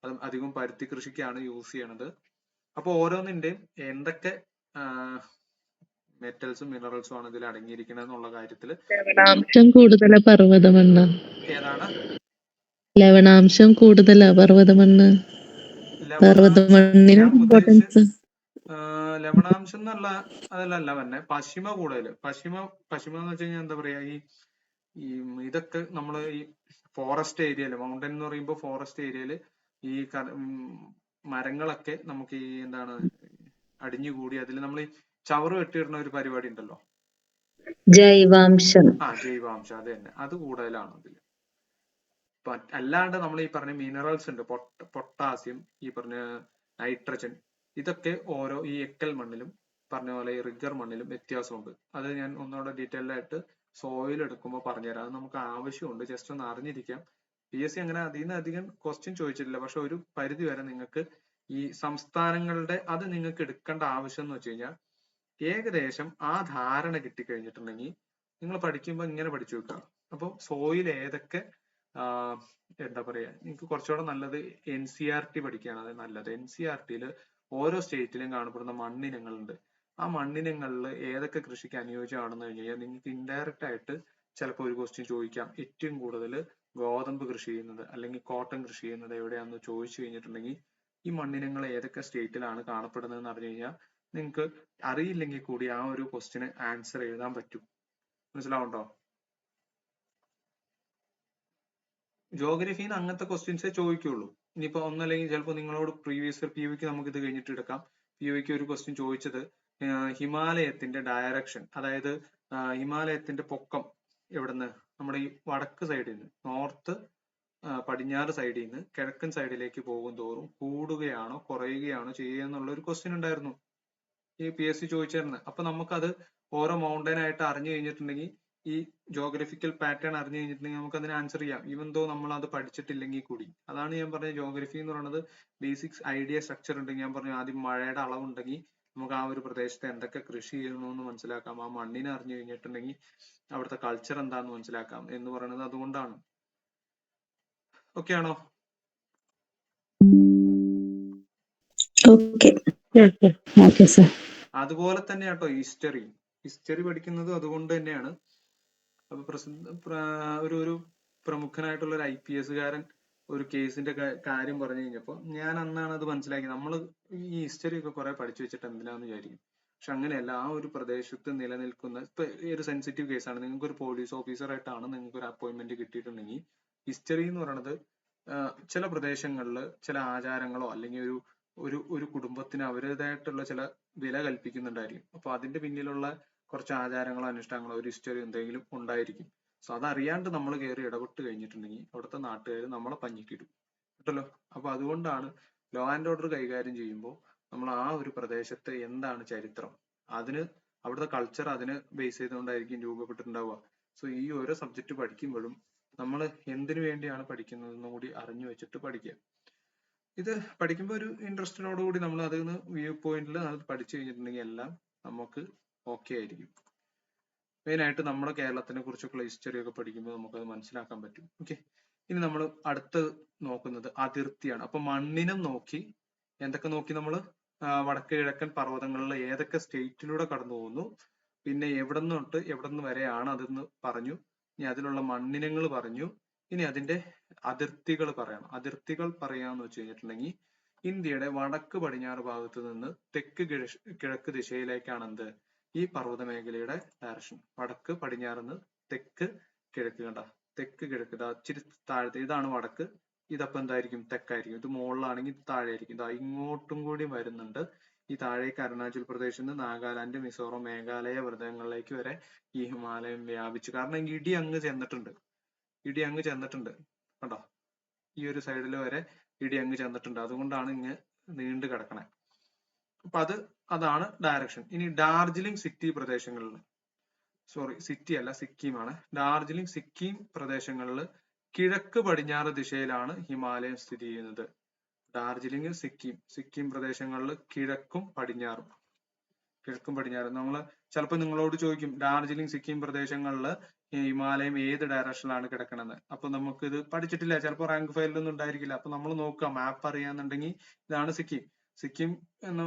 അത് അധികം പരുത്തി കൃഷിക്കാണ് യൂസ് ചെയ്യണത്. അപ്പൊ ഓരോന്നിന്റെയും എന്തൊക്കെ മെറ്റൽസും മിനറൽസും ആണ് ഇതിൽ അടങ്ങിയിരിക്കുന്നത് എന്നുള്ള കാര്യത്തിൽ ലവണാംശം കൂടുതലാ പർവ്വത മണ്ണ്. ഏതാണ്? ലവണാംശം കൂടുതലാ പർവ്വത മണ്ണ്. പർവ്വത മണ്ണിന് ഇമ്പോർട്ടൻസ്. ലവണാംശം എന്നുള്ള അതിലല്ല തന്നെ പശിമ കൂടുതല്. പശിമ എന്ന് വെച്ച് കഴിഞ്ഞാൽ എന്താ പറയാ, ഈ ഇതൊക്കെ നമ്മള് ഈ ഫോറസ്റ്റ് ഏരിയയില്, മൗണ്ടൻ എന്ന് പറയുമ്പോൾ ഫോറസ്റ്റ് ഏരിയയില് ഈ മരങ്ങളൊക്കെ നമുക്ക് ഈ എന്താണ് അടിഞ്ഞുകൂടി അതിൽ നമ്മൾ ഈ ചവറ് വെട്ടിയിടുന്ന ഒരു പരിപാടി ഉണ്ടല്ലോ, ജൈവാംശം. ജൈവാംശം. അത് തന്നെ, അത് കൂടുതലാണ് അതില്. അല്ലാണ്ട് നമ്മൾ ഈ പറഞ്ഞ മിനറൽസ് ഉണ്ട്, പൊട്ടാസ്യം, ഈ പറഞ്ഞ നൈട്രജൻ, ഇതൊക്കെ ഓരോ ഈ എക്കൽ മണ്ണിലും പറഞ്ഞ പോലെ ഈ റിഗർ മണ്ണിലും വ്യത്യാസമുണ്ട്. അത് ഞാൻ ഒന്നുകൂടെ ഡീറ്റെയിൽഡ് ആയിട്ട് സോയിൽ എടുക്കുമ്പോൾ പറഞ്ഞുതരാം. അത് നമുക്ക് ആവശ്യമുണ്ട്, ജസ്റ്റ് ഒന്ന് അറിഞ്ഞിരിക്കാം. PSC അങ്ങനെ അതിന് അധികം ക്വസ്റ്റ്യൻ ചോദിച്ചിട്ടില്ല, പക്ഷെ ഒരു പരിധി വരെ നിങ്ങൾക്ക് ഈ സംസ്ഥാനങ്ങളുടെ അത് നിങ്ങൾക്ക് എടുക്കേണ്ട ആവശ്യം എന്ന് വെച്ച് കഴിഞ്ഞാൽ ഏകദേശം ആ ധാരണ കിട്ടിക്കഴിഞ്ഞിട്ടുണ്ടെങ്കിൽ നിങ്ങൾ പഠിക്കുമ്പോൾ ഇങ്ങനെ പഠിച്ചു വെക്കുക. അപ്പൊ സോയിൽ ഏതൊക്കെ എന്താ പറയാ, നിങ്ങൾക്ക് കുറച്ചുകൂടെ നല്ലത് NCERT പഠിക്കുകയാണ് അത് നല്ലത്. NCERT-യിൽ ഓരോ സ്റ്റേറ്റിലും കാണപ്പെടുന്ന മണ്ണിനങ്ങളുണ്ട്. ആ മണ്ണിനങ്ങളിൽ ഏതൊക്കെ കൃഷിക്ക് അനുയോജ്യമാണെന്ന് കഴിഞ്ഞാൽ നിങ്ങൾക്ക് ഇൻഡയറക്റ്റ് ആയിട്ട് ചിലപ്പോൾ ഒരു ക്വസ്റ്റ്യൻ ചോദിക്കാം. ഏറ്റവും കൂടുതൽ ഗോതമ്പ് കൃഷി ചെയ്യുന്നത് അല്ലെങ്കിൽ കോട്ടൺ കൃഷി ചെയ്യുന്നത് എവിടെയാണെന്ന് ചോദിച്ചു കഴിഞ്ഞിട്ടുണ്ടെങ്കിൽ ഈ മണ്ണിനങ്ങൾ ഏതൊക്കെ സ്റ്റേറ്റിലാണ് കാണപ്പെടുന്നതെന്ന് അറിഞ്ഞു കഴിഞ്ഞാൽ നിങ്ങൾക്ക് അറിയില്ലെങ്കിൽ കൂടി ആ ഒരു ക്വസ്റ്റ്യന് ആൻസർ എഴുതാൻ പറ്റും. മനസ്സിലാവുണ്ടോ? ജോഗ്രഫിന്ന് അങ്ങനത്തെ ക്വസ്റ്റ്യൻസേ ചോദിക്കുള്ളൂ. ഇനിയിപ്പോ ഒന്നല്ലെങ്കിൽ ചിലപ്പോൾ നിങ്ങളോട് പ്രീവിയസ് PUക്ക് നമുക്ക് ഇത് കഴിഞ്ഞിട്ട് എടുക്കാം. PUക്ക് ഒരു ക്വസ്റ്റ്യൻ ചോദിച്ചത് ഹിമാലയത്തിന്റെ ഡയറക്ഷൻ, അതായത് ഹിമാലയത്തിന്റെ പൊക്കം എവിടുന്ന്, നമ്മുടെ ഈ വടക്ക് സൈഡിൽ നിന്ന്, നോർത്ത് പടിഞ്ഞാറ് സൈഡിൽ നിന്ന് കിഴക്കൻ സൈഡിലേക്ക് പോകും തോറും കൂടുകയാണോ കുറയുകയാണോ ചെയ്യുക എന്നുള്ള ഒരു ക്വസ്റ്റ്യൻ ഉണ്ടായിരുന്നു ഈ PSC ചോദിച്ചിരുന്നത്. അപ്പൊ നമുക്കത് ഓരോ മൗണ്ടൻ ആയിട്ട് അറിഞ്ഞു കഴിഞ്ഞിട്ടുണ്ടെങ്കിൽ, ഈ ജോഗ്രഫിക്കൽ പാറ്റേൺ അറിഞ്ഞു കഴിഞ്ഞിട്ടുണ്ടെങ്കിൽ നമുക്ക് അതിന് ആൻസർ ചെയ്യാം, ഈവൻ ദോ നമ്മൾ അത് പഠിച്ചിട്ടില്ലെങ്കിൽ കൂടി. അതാണ് ഞാൻ പറഞ്ഞത്, ജോഗ്രഫി എന്ന് പറയുന്നത് ബേസിക്സ് ഐഡിയ സ്ട്രക്ചർ ഉണ്ടെങ്കിൽ, ഞാൻ പറഞ്ഞു ആദ്യം മഴയുടെ അളവുണ്ടെങ്കിൽ നമുക്ക് ആ ഒരു പ്രദേശത്ത് എന്തൊക്കെ കൃഷി ചെയ്യുന്നു എന്ന് മനസ്സിലാക്കാം, ആ മണ്ണിനെ അറിഞ്ഞു കഴിഞ്ഞിട്ടുണ്ടെങ്കിൽ അവിടുത്തെ കൾച്ചർ എന്താണെന്ന് മനസ്സിലാക്കാം എന്ന് പറയുന്നത് അതുകൊണ്ടാണ്. ഓക്കെ ആണോ? ഓക്കെ. Okay sir. അതുപോലെ തന്നെ കേട്ടോ ഹിസ്റ്ററി പഠിക്കുന്നത് അതുകൊണ്ട് തന്നെയാണ്. അപ്പൊ ഒരു പ്രമുഖനായിട്ടുള്ള ഒരു IPS കാരൻ ഒരു കേസിന്റെ കാര്യം പറഞ്ഞു കഴിഞ്ഞപ്പോ ഞാൻ അന്നാണ് അത് മനസ്സിലാക്കിയത്. നമ്മൾ ഈ ഹിസ്റ്ററി ഒക്കെ കുറെ പഠിച്ചു വെച്ചിട്ട് എന്തിനാന്ന് വിചാരിക്കും. പക്ഷെ അങ്ങനെയല്ല, ആ ഒരു പ്രദേശത്ത് നിലനിൽക്കുന്ന, ഇപ്പൊ ഒരു സെൻസിറ്റീവ് കേസാണ്, നിങ്ങൾക്ക് ഒരു പോലീസ് ഓഫീസർ ആയിട്ടാണ് നിങ്ങൾക്ക് ഒരു അപ്പോയിന്റ്മെന്റ് കിട്ടിയിട്ടുണ്ടെങ്കിൽ, ഹിസ്റ്ററി എന്ന് പറയുന്നത് ചില പ്രദേശങ്ങളിൽ ചില ആചാരങ്ങളോ അല്ലെങ്കിൽ ഒരു കുടുംബത്തിന് അവരുടേതായിട്ടുള്ള ചില വില കൽപ്പിക്കുന്നുണ്ടായിരിക്കും. അപ്പൊ അതിന്റെ പിന്നിലുള്ള കുറച്ച് ആചാരങ്ങളോ അനുഷ്ഠാനങ്ങളോ ഒരു ഹിസ്റ്ററി എന്തെങ്കിലും ഉണ്ടായിരിക്കും. സോ അതറിയാണ്ട് നമ്മൾ കയറി ഇടപെട്ട് കഴിഞ്ഞിട്ടുണ്ടെങ്കിൽ അവിടുത്തെ നാട്ടുകാർ നമ്മളെ പഞ്ഞിക്കിടും കേട്ടല്ലോ. അപ്പൊ അതുകൊണ്ടാണ് ലോ ആൻഡ് ഓർഡർ കൈകാര്യം ചെയ്യുമ്പോൾ നമ്മൾ ആ ഒരു പ്രദേശത്ത് എന്താണ് ചരിത്രം, അതിന് അവിടുത്തെ കൾച്ചർ അതിനെ ബേസ് ചെയ്തുകൊണ്ടായിരിക്കും രൂപപ്പെട്ടിട്ടുണ്ടാവുക. സോ ഈ ഓരോ സബ്ജക്ട് പഠിക്കുമ്പോഴും നമ്മൾ എന്തിനു വേണ്ടിയാണ് പഠിക്കുന്നതെന്നും കൂടി അറിഞ്ഞു വെച്ചിട്ട് പഠിക്കുക. ഇത് പഠിക്കുമ്പോൾ ഒരു ഇൻട്രസ്റ്റിനോട് കൂടി നമ്മൾ അതിൽ നിന്ന് വ്യൂ പോയിന്റിൽ അത് പഠിച്ചു കഴിഞ്ഞിട്ടുണ്ടെങ്കിൽ എല്ലാം നമുക്ക് ഓക്കെ ആയിരിക്കും. മെയിൻ ആയിട്ട് നമ്മുടെ കേരളത്തിനെ കുറിച്ചൊക്കെയുള്ള ഹിസ്റ്ററി ഒക്കെ പഠിക്കുമ്പോൾ നമുക്കത് മനസ്സിലാക്കാൻ പറ്റും. ഓക്കെ, ഇനി നമ്മൾ അടുത്ത് നോക്കുന്നത് അതിർത്തിയാണ്. അപ്പൊ മണ്ണിനും നോക്കി, എന്തൊക്കെ നോക്കി നമ്മൾ, വടക്ക് കിഴക്കൻ പർവ്വതങ്ങളിൽ ഏതൊക്കെ സ്റ്റേറ്റിലൂടെ കടന്നു പോകുന്നു, പിന്നെ എവിടെ നിന്ന് തൊട്ട് എവിടെ നിന്ന് വരെയാണ് അതെന്ന് പറഞ്ഞു, ഇനി അതിലുള്ള മണ്ണിനങ്ങൾ പറഞ്ഞു, ഇനി അതിന്റെ അതിർത്തികൾ പറയണം. അതിർത്തികൾ പറയാന്ന് വെച്ച് കഴിഞ്ഞിട്ടുണ്ടെങ്കിൽ ഇന്ത്യയുടെ വടക്ക് പടിഞ്ഞാറ് ഭാഗത്ത് നിന്ന് തെക്ക് കിഴക്ക് ദിശയിലേക്കാണ് എന്ത്, ഈ പർവ്വത മേഖലയുടെ ഡയറക്ഷൻ. വടക്ക് പടിഞ്ഞാറുന്ന് തെക്ക് കിഴക്ക്, കണ്ട തെക്ക് കിഴക്ക്, ഇതാ ഇച്ചിരി താഴത്തെ ഇതാണ് വടക്ക്, ഇതപ്പം എന്തായിരിക്കും തെക്കായിരിക്കും. ഇത് മുകളിലാണെങ്കിൽ താഴെ ആയിരിക്കും. ഇതാ ഇങ്ങോട്ടും കൂടി വരുന്നുണ്ട്. ഈ താഴേക്ക് അരുണാചൽ പ്രദേശിൽ നിന്ന് നാഗാലാൻഡ്, മിസോറം, മേഘാലയ പ്രദേശങ്ങളിലേക്ക് വരെ ഈ ഹിമാലയം വ്യാപിച്ചു. കാരണം ഇടി അങ്ങ് ചെന്നിട്ടുണ്ട് കണ്ടോ, ഈ ഒരു സൈഡിൽ വരെ ഇടി അങ്ങ് ചെന്നിട്ടുണ്ട്. അതുകൊണ്ടാണ് ഇങ്ങ് നീണ്ടു കിടക്കണേ. അപ്പൊ അതാണ് ഡയറക്ഷൻ. ഇനി ഡാർജിലിംഗ് സിറ്റി അല്ല, സിക്കിമാണ്. ഡാർജിലിംഗ് സിക്കിം പ്രദേശങ്ങളിൽ കിഴക്ക് പടിഞ്ഞാറ് ദിശയിലാണ് ഹിമാലയം സ്ഥിതി ചെയ്യുന്നത്. ഡാർജിലിംഗ് സിക്കിം പ്രദേശങ്ങളിൽ കിഴക്കും പടിഞ്ഞാറും നമ്മള് ചിലപ്പോൾ നിങ്ങളോട് ചോദിക്കും, ഡാർജിലിംഗ് സിക്കിം പ്രദേശങ്ങളിൽ ഹിമാലയം ഏത് ഡയറക്ഷനിലാണ് കിടക്കണമെന്ന്. അപ്പൊ നമുക്ക് ഇത് പഠിച്ചിട്ടില്ല, ചിലപ്പോൾ റാങ്ക് ഫയലിലൊന്നും ഉണ്ടായിരിക്കില്ല. അപ്പൊ നമ്മൾ നോക്കുക, മാപ്പ് അറിയാന്നുണ്ടെങ്കിൽ ഇതാണ് സിക്കിം എന്ന്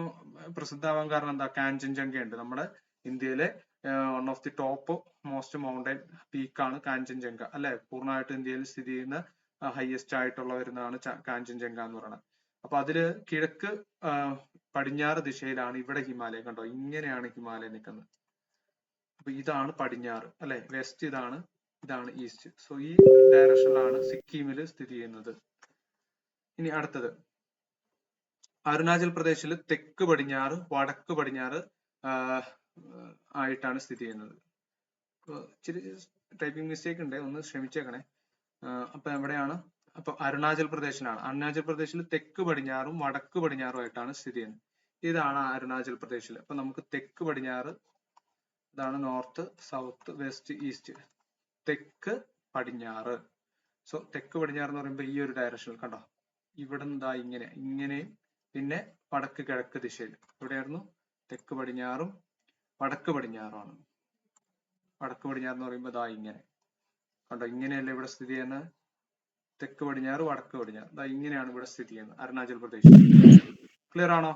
പ്രസിദ്ധമാവാൻ കാരണം എന്താ, കാഞ്ചൻജംഗ ഉണ്ട്. നമ്മുടെ ഇന്ത്യയിലെ one of the top most mountain പീക്കാണ് കാഞ്ചൻജംഗ അല്ലെ. പൂർണ്ണമായിട്ട് ഇന്ത്യയിൽ സ്ഥിതി ചെയ്യുന്ന ഹയസ്റ്റ് ആയിട്ടുള്ള വരുന്നതാണ് കാഞ്ചൻജംഗ എന്ന് പറയുന്നത്. അപ്പൊ അതില് കിഴക്ക് പടിഞ്ഞാറ് ദിശയിലാണ് ഇവിടെ ഹിമാലയം. കണ്ടോ, ഇങ്ങനെയാണ് ഹിമാലയം നിൽക്കുന്നത്. അപ്പൊ ഇതാണ് പടിഞ്ഞാറ് അല്ലെ, വെസ്റ്റ് ഇതാണ് ഈസ്റ്റ്. സോ ഈ ഡയറക്ഷനിലാണ് സിക്കിമിൽ സ്ഥിതി ചെയ്യുന്നത്. ഇനി അടുത്തത് അരുണാചൽ പ്രദേശിൽ തെക്ക് പടിഞ്ഞാറ് വടക്ക് പടിഞ്ഞാറ് ആയിട്ടാണ് സ്ഥിതി ചെയ്യുന്നത്. ഇച്ചിരി ടൈപ്പിംഗ് മിസ്റ്റേക്ക് ഉണ്ട്, ഒന്ന് ക്ഷമിച്ചേക്കണേ. അപ്പൊ എവിടെയാണ്, അപ്പൊ അരുണാചൽ പ്രദേശിൽ തെക്ക് പടിഞ്ഞാറും വടക്ക് പടിഞ്ഞാറും ആയിട്ടാണ് സ്ഥിതി ചെയ്യുന്നത്. ഇതാണ് അരുണാചൽ പ്രദേശിൽ. അപ്പൊ നമുക്ക് തെക്ക് പടിഞ്ഞാറ്, ഇതാണ് നോർത്ത്, സൗത്ത്, വെസ്റ്റ്, ഈസ്റ്റ്. തെക്ക് പടിഞ്ഞാറ്. സോ തെക്ക് പടിഞ്ഞാറ് എന്ന് പറയുമ്പോൾ ഈ ഒരു ഡയറക്ഷനിൽ കണ്ടോ, ഇവിടെ നിന്ന് ഇങ്ങനെയും പിന്നെ വടക്ക് കിഴക്ക് ദിശയിൽ എവിടെയായിരുന്നു, തെക്ക് പടിഞ്ഞാറും വടക്ക് പടിഞ്ഞാറുമാണ്. വടക്ക് പടിഞ്ഞാറ് എന്ന് പറയുമ്പോൾ ഇതാ ഇങ്ങനെ കണ്ടോ, ഇങ്ങനെയല്ലേ ഇവിടെ സ്ഥിതി ചെയ്യുന്നത്. തെക്ക് പടിഞ്ഞാറ് വടക്ക് പടിഞ്ഞാറ്, ഇതാ ഇങ്ങനെയാണ് ഇവിടെ സ്ഥിതി ചെയ്യുന്നത് അരുണാചൽ പ്രദേശ്. ക്ലിയർ ആണോ?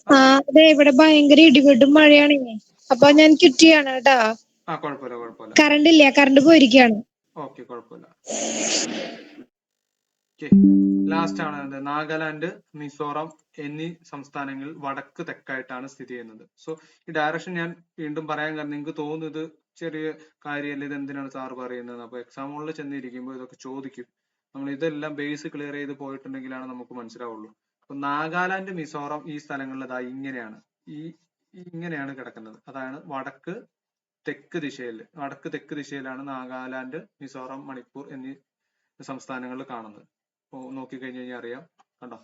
അതെ, ഇവിടെ ഭയങ്കര ഇടിവെട്ടും മഴയാണ്. അപ്പൊ ഞാൻ കിട്ടിയാണ് കേട്ടാ. കുഴപ്പമില്ല. കറണ്ട് ഇല്ല, കറണ്ട് പോയിരിക്കാണ്. ഓക്കെ, കുഴപ്പമില്ല. ലാസ്റ്റ് ആണ് നാഗാലാൻഡ്, മിസോറം, എന്നീ സംസ്ഥാനങ്ങൾ വടക്ക് തെക്കായിട്ടാണ് സ്ഥിതി ചെയ്യുന്നത്. സോ ഈ ഡയറക്ഷൻ ഞാൻ വീണ്ടും പറയാൻ കാരണം നിങ്ങൾക്ക് തോന്നുന്നത് ചെറിയ കാര്യമല്ല, ഇത് എന്തിനാണ് സാർ പറയുന്നത്. അപ്പൊ എക്സാം ഹോളിൽ ചെന്നിരിക്കുമ്പോൾ ഇതൊക്കെ ചോദിക്കും. നമ്മൾ ഇതെല്ലാം ബേസ് ക്ലിയർ ചെയ്ത് പോയിട്ടുണ്ടെങ്കിലാണ് നമുക്ക് മനസ്സിലാവുള്ളൂ. അപ്പൊ നാഗാലാൻഡ്, മിസോറം ഈ സ്ഥലങ്ങളിൽ അതാ ഇങ്ങനെയാണ്, ഇങ്ങനെയാണ് കിടക്കുന്നത്. അതാണ് വടക്ക് തെക്ക് ദിശയിലാണ് നാഗാലാൻഡ്, മിസോറം, മണിപ്പൂർ എന്നീ സംസ്ഥാനങ്ങളിൽ കാണുന്നത്. അപ്പോ നോക്കിക്കഴിഞ്ഞു കഴിഞ്ഞാൽ അറിയാം, കണ്ടോ,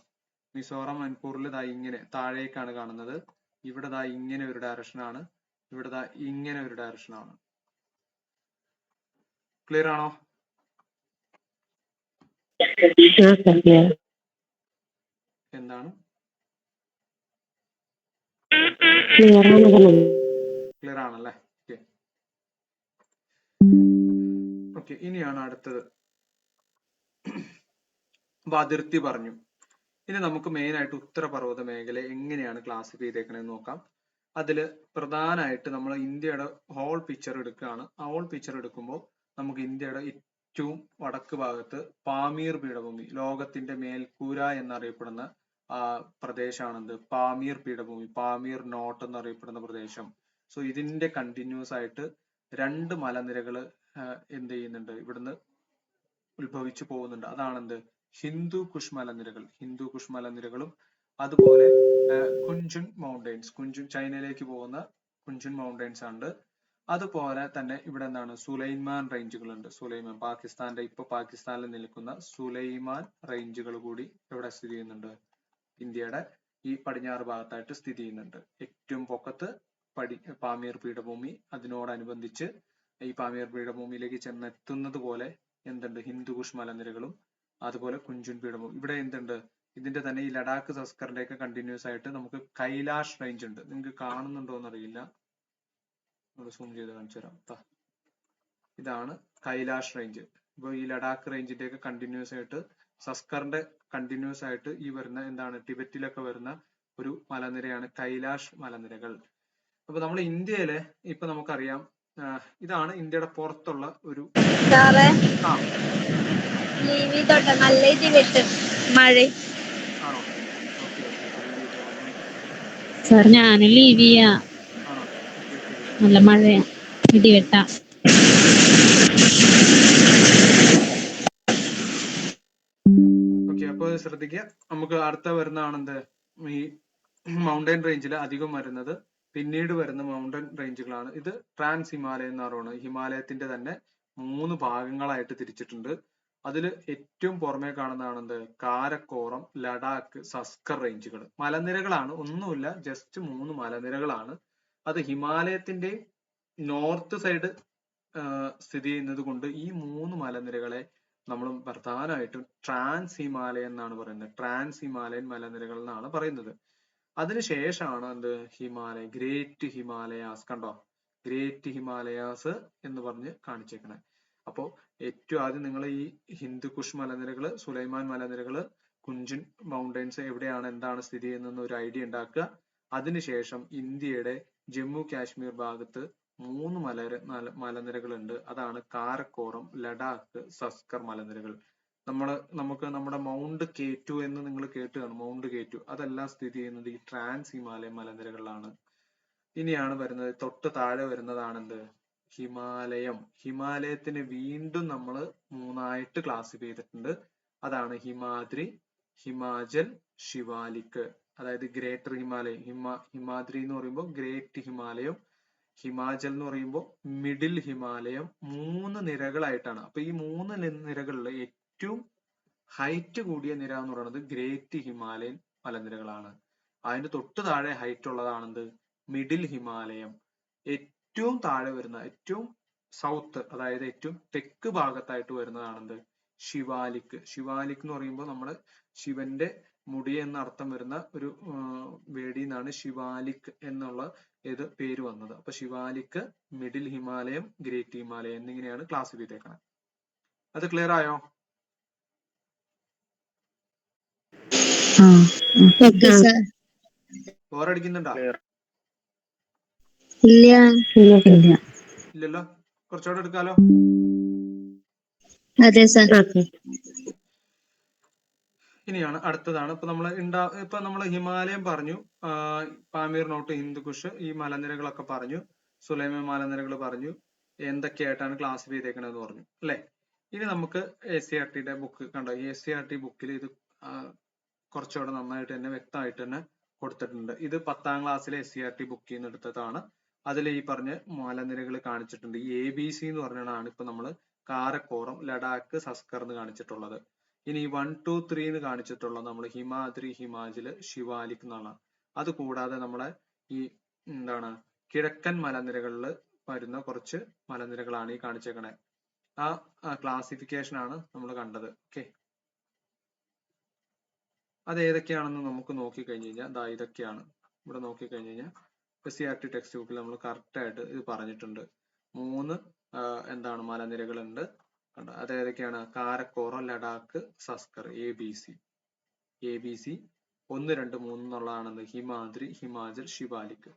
മിസോറം മണിപ്പൂരിൽ ദാ ഇങ്ങനെ താഴേക്കാണ് കാണുന്നത്. ഇവിടെ ദാ ഇങ്ങനെ ഒരു ഡയറക്ഷൻ ആണ്, ഇവിടെ ദാ ഇങ്ങനെ ഒരു ഡയറക്ഷൻ ആണ്. ക്ലിയർ ആണോ? എന്താണ് ക്ലിയർ ആണല്ലേ? ഓക്കെ, ഇനിയാണ് അടുത്തത്. അപ്പൊ അതിർത്തി പറഞ്ഞു. ഇനി നമുക്ക് മെയിൻ ആയിട്ട് ഉത്തരപർവ്വത മേഖല എങ്ങനെയാണ് ക്ലാസിഫൈ ചെയ്തേക്കണെന്ന് നോക്കാം. അതില് പ്രധാനമായിട്ട് നമ്മൾ ഇന്ത്യയുടെ ഹോൾ പിക്ചർ എടുക്കുകയാണ്. ആ ഹോൾ പിക്ചർ എടുക്കുമ്പോൾ നമുക്ക് ഇന്ത്യയുടെ ഏറ്റവും വടക്ക് ഭാഗത്ത് പാമീർ പീഠഭൂമി, ലോകത്തിന്റെ മേൽക്കൂര എന്നറിയപ്പെടുന്ന പ്രദേശമാണെന്ത്, പാമീർ പീഠഭൂമി, പാമീർ നോട്ട് എന്നറിയപ്പെടുന്ന പ്രദേശം. സോ ഇതിന്റെ കണ്ടിന്യൂസ് ആയിട്ട് രണ്ട് മലനിരകൾ എന്ത് ചെയ്യുന്നുണ്ട്, ഇവിടുന്ന് ഉത്ഭവിച്ചു പോകുന്നുണ്ട്. അതാണെന്ത്, ഹിന്ദു കുഷ് മലനിരകളും അതുപോലെ കുഞ്ചുൻ മൗണ്ടെയ്ൻസ്, ചൈനയിലേക്ക് പോകുന്ന കുഞ്ചുൻ മൗണ്ടെയ്ൻസ് ഉണ്ട്. അതുപോലെ തന്നെ ഇവിടെ എന്താണ്, സുലൈമാൻ റേഞ്ചുകൾ ഉണ്ട്. പാകിസ്ഥാനിൽ നിൽക്കുന്ന സുലൈമാൻ റേഞ്ചുകൾ കൂടി ഇവിടെ സ്ഥിതി ചെയ്യുന്നുണ്ട്, ഇന്ത്യയുടെ ഈ പടിഞ്ഞാറ് ഭാഗത്തായിട്ട് സ്ഥിതി ചെയ്യുന്നുണ്ട്. ഏറ്റവും പൊക്കത്ത് പാമീർ പീഠഭൂമി, അതിനോടനുബന്ധിച്ച് ഈ പാമീർ പീഠഭൂമിയിലേക്ക് ചെന്നെത്തുന്നത് പോലെ എന്തുണ്ട്, ഹിന്ദുകുഷ് മലനിരകളും അതുപോലെ കുഞ്ചുൻ പീഠഭൂമി. ഇവിടെ എന്തുണ്ട്, ഇതിന്റെ തന്നെ ഈ ലഡാക്ക്, സസ്കറിന്റെ ഒക്കെ കണ്ടിന്യൂസ് ആയിട്ട് നമുക്ക് കൈലാഷ് റേഞ്ച് ഉണ്ട്. നിങ്ങൾക്ക് കാണുന്നുണ്ടോ എന്നറിയില്ല, സൂം ചെയ്ത് കാണിച്ചു തരാം. ഇതാണ് കൈലാഷ് റേഞ്ച്. ഇപ്പൊ ഈ ലഡാക്ക് റേഞ്ചിന്റെ ഒക്കെ കണ്ടിന്യൂസ് ആയിട്ട്, സസ്കറിന്റെ കണ്ടിന്യൂസ് ആയിട്ട് ഈ വരുന്ന എന്താണ്, ടിബറ്റിലൊക്കെ വരുന്ന ഒരു മലനിരയാണ് കൈലാഷ് മലനിരകൾ. അപ്പൊ നമ്മൾ ഇന്ത്യയിലെ ഇപ്പൊ നമുക്കറിയാം, ഇതാണ് ഇന്ത്യയുടെ പുറത്തുള്ള ഒരു ആണോ? സാർ ഞാന് ലീവ് ചെയ്യാ, ആണോ? നല്ല മഴയാ, ഇടിവെട്ട. ഓക്കെ, അപ്പൊ ശ്രദ്ധിക്കുക. നമുക്ക് അടുത്ത വരുന്നതാണെന്ത്, ഈ മൗണ്ടൻ റേഞ്ചിൽ അധികം വരുന്നത് പിന്നീട് വരുന്ന മൗണ്ടൻ റേഞ്ചുകളാണ്. ഇത് ട്രാൻസ് ഹിമാലയൻ എന്ന് പറയുന്നത്. ഹിമാലയത്തിന്റെ തന്നെ 3 ഭാഗങ്ങളായിട്ട് തിരിച്ചിട്ടുണ്ട്. അതിൽ ഏറ്റവും പുറമെ കാണുന്നതാണെന്ത്, കാരക്കോറം, ലഡാക്ക്, സസ്കർ റേഞ്ചുകൾ. മലനിരകളാണ്, ഒന്നുമില്ല, ജസ്റ്റ് 3 മലനിരകളാണ്. അത് ഹിമാലയത്തിന്റെ നോർത്ത് സൈഡ് സ്ഥിതി ചെയ്യുന്നത് കൊണ്ട് ഈ 3 മലനിരകളെ നമ്മൾ പ്രധാനമായിട്ടും ട്രാൻസ് ഹിമാലയൻ എന്നാണ് പറയുന്നത്. ട്രാൻസ് ഹിമാലയൻ മലനിരകൾ എന്നാണ് പറയുന്നത്. അതിനുശേഷമാണ് എന്ത്, ഗ്രേറ്റ് ഹിമാലയാസ്. കണ്ടോ, ഗ്രേറ്റ് ഹിമാലയാസ് എന്ന് പറഞ്ഞ് കാണിച്ചേക്കണേ. അപ്പോ ഏറ്റവും ആദ്യം നിങ്ങൾ ഈ ഹിന്ദുകുഷ് മലനിരകള്, സുലൈമാൻ മലനിരകള്, കുഞ്ചുൻ മൗണ്ടെയ്ൻസ് എവിടെയാണ്, എന്താണ് സ്ഥിതി ചെയ്യുന്നതെന്ന് ഒരു ഐഡിയ ഉണ്ടാക്കുക. അതിനുശേഷം ഇന്ത്യയുടെ ജമ്മു കാശ്മീർ ഭാഗത്ത് 3 മലനിരകളുണ്ട്. അതാണ് കാരക്കോറം, ലഡാക്ക്, സസ്കർ മലനിരകൾ. നമുക്ക് നമ്മുടെ മൗണ്ട് K2 എന്ന് നിങ്ങൾ കേട്ട് കാണും, മൗണ്ട് K2, അതെല്ലാം സ്ഥിതി ചെയ്യുന്നത് ഈ ട്രാൻസ് ഹിമാലയൻ മലനിരകളിലാണ്. ഇനിയാണ് വരുന്നത്, തൊട്ട് താഴെ വരുന്നതാണെന്ത്, ഹിമാലയത്തിന് വീണ്ടും നമ്മൾ 3ആയിട്ട് ക്ലാസിഫൈ ചെയ്തിട്ടുണ്ട്. അതാണ് ഹിമാദ്രി, ഹിമാചൽ, ശിവാലിക്. അതായത് ഗ്രേറ്റർ ഹിമാലയം, ഹിമാദ്രി എന്ന് പറയുമ്പോൾ ഗ്രേറ്റ് ഹിമാലയം, ഹിമാചൽ എന്ന് പറയുമ്പോൾ മിഡിൽ ഹിമാലയം. 3 നിരകളായിട്ടാണ്. അപ്പൊ ഈ 3 നിരകളിൽ ഏറ്റവും ഹൈറ്റ് കൂടിയ നിര എന്ന് പറയുന്നത് ഗ്രേറ്റ് ഹിമാലയൻ മലനിരകളാണ്. അതിന്റെ തൊട്ട് താഴെ ഹൈറ്റ് ഉള്ളതാണെന്ത്, മിഡിൽ ഹിമാലയം. ഏറ്റവും താഴെ വരുന്ന, ഏറ്റവും സൗത്ത്, അതായത് ഏറ്റവും തെക്ക് ഭാഗത്തായിട്ട് വരുന്നതാണെന്ത്, ശിവാലിക്. ശിവാലിക് എന്ന് പറയുമ്പോൾ നമ്മുടെ ശിവന്റെ മുടി എന്ന അർത്ഥം വരുന്ന ഒരു വേടിയിൽ നിന്നാണ് ശിവാലിക് എന്നുള്ള പേര് വന്നത്. അപ്പൊ ശിവാലിക്, മിഡിൽ ഹിമാലയം, ഗ്രേറ്റ് ഹിമാലയം എന്നിങ്ങനെയാണ് ക്ലാസിഫൈ ചെയ്തേക്കുന്നത്. അത് ക്ലിയർ ആയോ? ബോറടിക്കുന്നുണ്ടോ? ഇല്ലല്ലോ, കുറച്ചുകൂടെ എടുക്കാലോ. അതെ സാർ. ഇനിയാണ് അടുത്തതാണ്. ഇപ്പൊ നമ്മൾ ഹിമാലയം പറഞ്ഞു, പാമീർ നോട്ട്, ഹിന്ദുക്കുഷ്, ഈ മലനിരകളൊക്കെ പറഞ്ഞു, സുലൈമാൻ മലനിരകൾ പറഞ്ഞു, എന്തൊക്കെയായിട്ടാണ് ക്ലാസിഫൈ ചെയ്തേക്കണെന്ന് പറഞ്ഞു അല്ലെ. ഇനി നമുക്ക് SCERTയുടെ ബുക്ക് കണ്ടോ, ഈ SCERT ബുക്കിൽ ഇത് കുറച്ചുകൂടെ നന്നായിട്ട് തന്നെ വ്യക്തമായിട്ട് തന്നെ കൊടുത്തിട്ടുണ്ട്. ഇത് 10ാം ക്ലാസ്സിലെ SCERT ബുക്കിൽ നിന്ന് എടുത്തതാണ്. അതിൽ ഈ പറഞ്ഞ മലനിരകൾ കാണിച്ചിട്ടുണ്ട്. ഈ ABC എന്ന് പറഞ്ഞാണ് ഇപ്പൊ നമ്മൾ കാരക്കോറം, ലഡാക്ക്, സസ്കർ എന്ന് കാണിച്ചിട്ടുള്ളത്. ഇനി 1, 2, 3 എന്ന് കാണിച്ചിട്ടുള്ളത് നമ്മൾ ഹിമാദ്രി, ഹിമാചൽ, ശിവാലിക് എന്നാണ്. അത് കൂടാതെ നമ്മളെ ഈ എന്താണ് കിഴക്കൻ മലനിരകളിൽ വരുന്ന കുറച്ച് മലനിരകളാണ് ഈ കാണിച്ചേക്കണേ. ആ ക്ലാസിഫിക്കേഷൻ ആണ് നമ്മൾ കണ്ടത്. ഓക്കെ, അത് ഏതൊക്കെയാണെന്ന് നമുക്ക് നോക്കിക്കഴിഞ്ഞ് കഴിഞ്ഞാൽ ദാ ഇതൊക്കെയാണ്. ഇവിടെ നോക്കിക്കഴിഞ്ഞ് കഴിഞ്ഞാൽ SCERT ടെക്സ്റ്റ് ബുക്കിൽ നമ്മൾ കറക്റ്റ് ആയിട്ട് ഇത് പറഞ്ഞിട്ടുണ്ട്. 3 എന്താണ് മലനിരകളുണ്ട് കണ്ടോ. അത് ഏതൊക്കെയാണ്? കാരക്കോറം, ലഡാക്ക്, സസ്കർ, ABC 1, 2, 3 എന്നുള്ളതാണെന്ന് ഹിമാദ്രി, ഹിമാചൽ, ശിവാലിക്.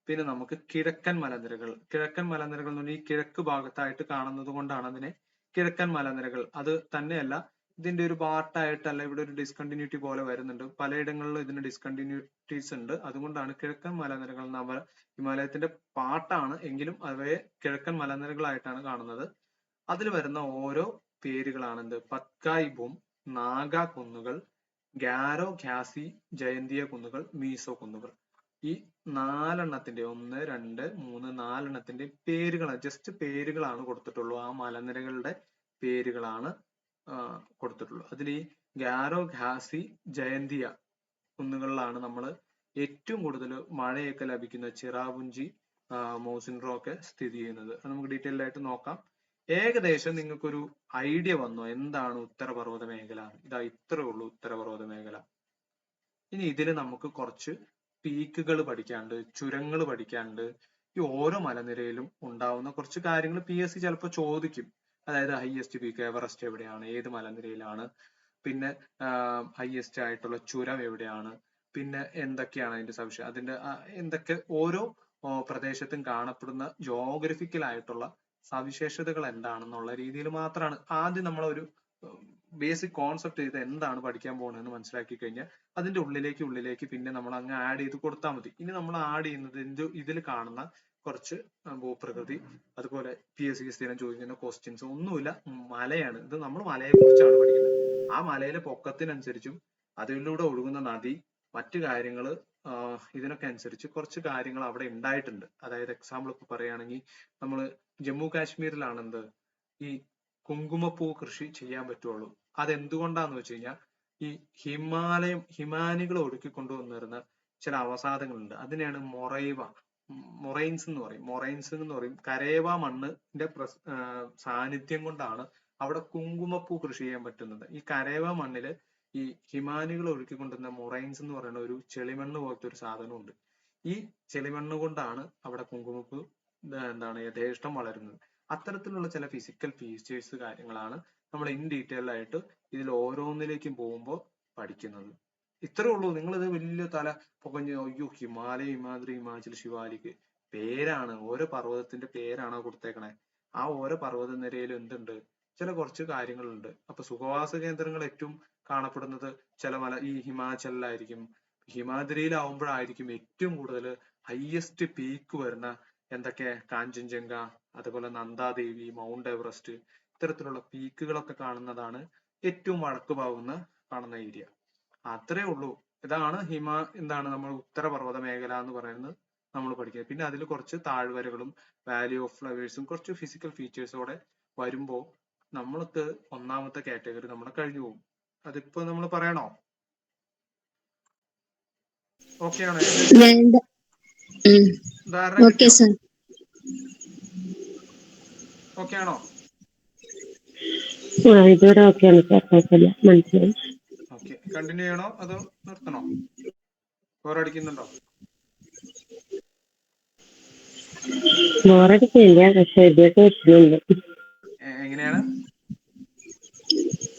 പിന്നെ നമുക്ക് കിഴക്കൻ മലനിരകൾ എന്ന് പറഞ്ഞാൽ ഈ കിഴക്ക് ഭാഗത്തായിട്ട് കാണുന്നത് കൊണ്ടാണ് അതിനെ കിഴക്കൻ മലനിരകൾ. അത് തന്നെയല്ല, ഇതിന്റെ ഒരു പാർട്ടായിട്ടല്ല, ഇവിടെ ഒരു ഡിസ്കണ്ടിന്യൂറ്റി പോലെ വരുന്നുണ്ട്. പലയിടങ്ങളിലും ഇതിന് ഡിസ്കണ്ടിന്യൂറ്റീസ് ഉണ്ട്. അതുകൊണ്ടാണ് കിഴക്കൻ മലനിരകൾ നമ്മൾ ഹിമാലയത്തിന്റെ പാർട്ടാണ് എങ്കിലും അവയെ കിഴക്കൻ മലനിരകളായിട്ടാണ് കാണുന്നത്. അതിൽ വരുന്ന ഓരോ പേരുകളാണ് എന്ത്? പത്കായ് ബും, നാഗ കുന്നുകൾ, ഗാരോ, ഖ്യാസി, ജയന്തിയ കുന്നുകൾ, മീസോ കുന്നുകൾ. ഈ 4 1, 2, 3, 4 പേരുകളാണ്, ജസ്റ്റ് പേരുകളാണ് കൊടുത്തിട്ടുള്ളൂ. ആ മലനിരകളുടെ പേരുകളാണ് കൊടുത്തിട്ടുള്ളൂ. അതിൽ ഈ ഗാരോ, ഖ്യാസി, ജയന്തിയ കുന്നുകളിലാണ് നമ്മൾ ഏറ്റവും കൂടുതൽ മഴയൊക്കെ ലഭിക്കുന്ന ചിറാപുഞ്ചി, മൗസിൻഡ്രോ ഒക്കെ സ്ഥിതി ചെയ്യുന്നത്. അത് നമുക്ക് ഡീറ്റെയിൽഡ് ആയിട്ട് നോക്കാം. ഏകദേശം നിങ്ങൾക്കൊരു ഐഡിയ വന്നോ എന്താണ് ഉത്തരപർവ്വത മേഖല? ഇതാ ഇത്രേ ഉള്ളൂ ഉത്തരപർവ്വത മേഖല. ഇനി ഇതിൽ നമുക്ക് കുറച്ച് പീക്കുകൾ പഠിക്കാനുണ്ട്, ചുരങ്ങൾ പഠിക്കാനുണ്ട്. ഈ ഓരോ മലനിരയിലും ഉണ്ടാവുന്ന കുറച്ച് കാര്യങ്ങൾ PSC ചിലപ്പോൾ ചോദിക്കും. അതായത് ഹൈയസ്റ്റ് പീക്ക് എവറസ്റ്റ് എവിടെയാണ്, ഏത് മലനിരയിലാണ്, പിന്നെ ഹൈയസ്റ്റ് ആയിട്ടുള്ള ചുരം എവിടെയാണ്, പിന്നെ എന്തൊക്കെയാണ് അതിന്റെ സവിശേഷത, അതിന്റെ എന്തൊക്കെ ഓരോ പ്രദേശത്തും കാണപ്പെടുന്ന ജോഗ്രഫിക്കൽ ആയിട്ടുള്ള സവിശേഷതകൾ എന്താണെന്നുള്ള രീതിയിൽ മാത്രമാണ് ആദ്യം നമ്മളൊരു ബേസിക് കോൺസെപ്റ്റ് ചെയ്ത് എന്താണ് പഠിക്കാൻ പോകുന്നതെന്ന് മനസ്സിലാക്കി കഴിഞ്ഞാൽ അതിന്റെ ഉള്ളിലേക്ക് പിന്നെ നമ്മൾ അങ്ങ് ആഡ് ചെയ്ത് കൊടുത്താൽ മതി. ഇനി നമ്മൾ ആഡ് ചെയ്യുന്നത് ഇതിൽ കാണുന്ന കുറച്ച് ഭൂപ്രകൃതി, അതുപോലെ PSC സ്ഥിരം ചോദിക്കുന്ന ക്വസ്റ്റ്യൻസ് ഒന്നുമില്ല, മലയാണ്. ഇത് നമ്മൾ മലയെ കുറിച്ചാണ് പഠിക്കുന്നത്. ആ മലയിലെ പൊക്കത്തിനനുസരിച്ചും അതിലൂടെ ഒഴുകുന്ന നദി, മറ്റു കാര്യങ്ങൾ, ഇതിനൊക്കെ അനുസരിച്ച് കുറച്ച് കാര്യങ്ങൾ അവിടെ ഉണ്ടായിട്ടുണ്ട്. അതായത് എക്സാമ്പിൾ ഇപ്പൊ പറയുകയാണെങ്കിൽ നമ്മൾ ജമ്മു കാശ്മീരിലാണ് എന്ത് ഈ കുങ്കുമപ്പൂ കൃഷി ചെയ്യാൻ പറ്റുള്ളൂ. അതെന്തുകൊണ്ടാന്ന് വെച്ച് കഴിഞ്ഞാൽ ഈ ഹിമാനികൾ ഒഴുക്കിക്കൊണ്ടുവന്നിരുന്ന ചില അവസാദങ്ങളുണ്ട്. അതിനെയാണ് മൊറൈൻസ് എന്ന് പറയും. കരേവ മണ്ണിന്റെ സാന്നിധ്യം കൊണ്ടാണ് അവിടെ കുങ്കുമപ്പൂ കൃഷി ചെയ്യാൻ പറ്റുന്നത്. ഈ കരേവ മണ്ണില് ഈ ഹിമാനികൾ ഒഴുക്കിക്കൊണ്ടുവന്ന മൊറൈൻസ് എന്ന് പറയുന്ന ഒരു ചെളിമണ്ണ് പോലത്തെ ഒരു സാധനമുണ്ട്. ഈ ചെളിമണ്ണ് കൊണ്ടാണ് അവിടെ കുങ്കുമപ്പൂ എന്താണ് യഥേഷ്ടം വളരുന്നത്. അത്തരത്തിലുള്ള ചില ഫിസിക്കൽ ഫീച്ചേഴ്സ് കാര്യങ്ങളാണ് നമ്മൾ ഇൻ ഡീറ്റെയിൽ ആയിട്ട് ഇതിൽ ഓരോന്നിലേക്കും പോകുമ്പോൾ പഠിക്കുന്നത്. ഇത്രേ ഉള്ളൂ. നിങ്ങളിത് വലിയ തല പൊകഞ്ഞ് അയ്യോ ഹിമാലയ, ഹിമാദ്രി, ഹിമാചൽ, ശിവാലിക് പേരാണ്, ഓരോ പർവ്വതത്തിന്റെ പേരാണോ കൊടുത്തേക്കണേ. ആ ഓരോ പർവ്വത നിരയിലും എന്തുണ്ട്, ചില കുറച്ച് കാര്യങ്ങളുണ്ട്. അപ്പൊ സുഖവാസ കേന്ദ്രങ്ങൾ ഏറ്റവും കാണപ്പെടുന്നത് ഈ ഹിമാചലിലായിരിക്കും. ഹിമാദ്രിയിലാവുമ്പോഴായിരിക്കും ഏറ്റവും കൂടുതൽ ഹയസ്റ്റ് പീക്ക് വരുന്ന എന്തൊക്കെ കാഞ്ചൻജംഗ, അതുപോലെ നന്ദാദേവി, മൗണ്ട് എവറസ്റ്റ്, ഇത്തരത്തിലുള്ള പീക്കുകളൊക്കെ കാണുന്നതാണ് ഏറ്റവും വടക്ക് ഭാഗത്തുന്ന കാണുന്ന ഏരിയ. അത്രേ ഉള്ളൂ. ഇതാണ് എന്താണ് നമ്മൾ ഉത്തരപർവ്വത മേഖല എന്ന് പറയുന്നത് നമ്മൾ പഠിക്കുന്നത്. പിന്നെ അതിൽ കുറച്ച് താഴ്വരകളും വാലി ഓഫ് ഫ്ലവേഴ്സും കുറച്ച് ഫിസിക്കൽ ഫീച്ചേഴ്സോടെ വരുമ്പോൾ നമ്മൾക്ക് ഒന്നാമത്തെ കാറ്റഗറി നമ്മൾ കഴിഞ്ഞു പോകും. അതിപ്പോ നമ്മൾ പറയണോ? ഓക്കെ ആണോ? ധാരണ കിട്ടിയോ? ഓക്കെ ആണോ? ഇതുവരെ ഓക്കെയാണ് സാർ, കുഴപ്പമില്ല, മനസ്സിലായി. ഓക്കെ, കണ്ടിന്യൂ ചെയ്യണോ അതോ നിർത്തണോ? ബോറടിക്കുന്നുണ്ടോ? ബോറടിക്കില്ല, പക്ഷെ ഇതൊക്കെ വരുന്നുണ്ട്. എങ്ങനെയാണ്?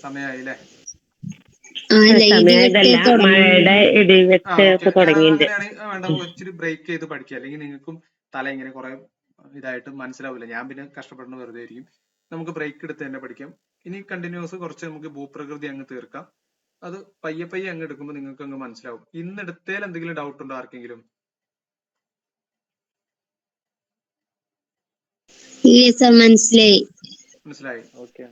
സമയായില്ലേ? സമയതല്ല, മഴയുടെ ഇടിവെട്ട് ഒക്കെ തുടങ്ങിയിട്ടുണ്ട്. അങ്ങനെയാണെങ്കിൽ വേണ്ട, ഇച്ചിരി ബ്രേക്ക് ചെയ്ത് പഠിക്കുക. അല്ലെങ്കിൽ നിങ്ങൾക്കും തല ഇങ്ങനെ കുറെ ഇതായിട്ട് മനസ്സിലാവില്ല. ഞാൻ പിന്നെ കഷ്ടപ്പെടുന്ന വെറുതെ ആയിരിക്കും. നമുക്ക് ബ്രേക്ക് എടുത്ത് തന്നെ പഠിക്കാം. ഇനി കണ്ടിന്യൂസ് കുറച്ച് നമുക്ക് ഭൂപ്രകൃതി അങ്ങ് തീർക്കാം. അത് പയ്യെ പയ്യെ അങ്ങ് എടുക്കുമ്പോൾ നിങ്ങൾക്ക് അങ്ങ് മനസ്സിലാവും. ഇന്ന് എടുത്തതിൽ എന്തെങ്കിലും ഡൗട്ട് ഉണ്ടോ ആർക്കെങ്കിലും? ഇല്ല സർ, മനസ്സിലായി. മനസ്സിലായി? ഓക്കെ.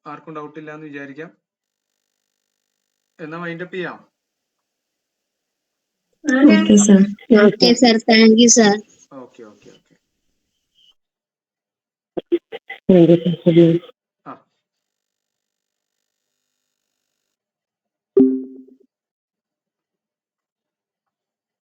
ആർക്കും ഡൗട്ട് ഇല്ല എന്ന് വിചാരിക്കാം. എന്നാ വൈൻഡപ്പ് ചെയ്യാം. Okay sir. Okay sir, thank you sir. Okay okay okay. Thank you sir.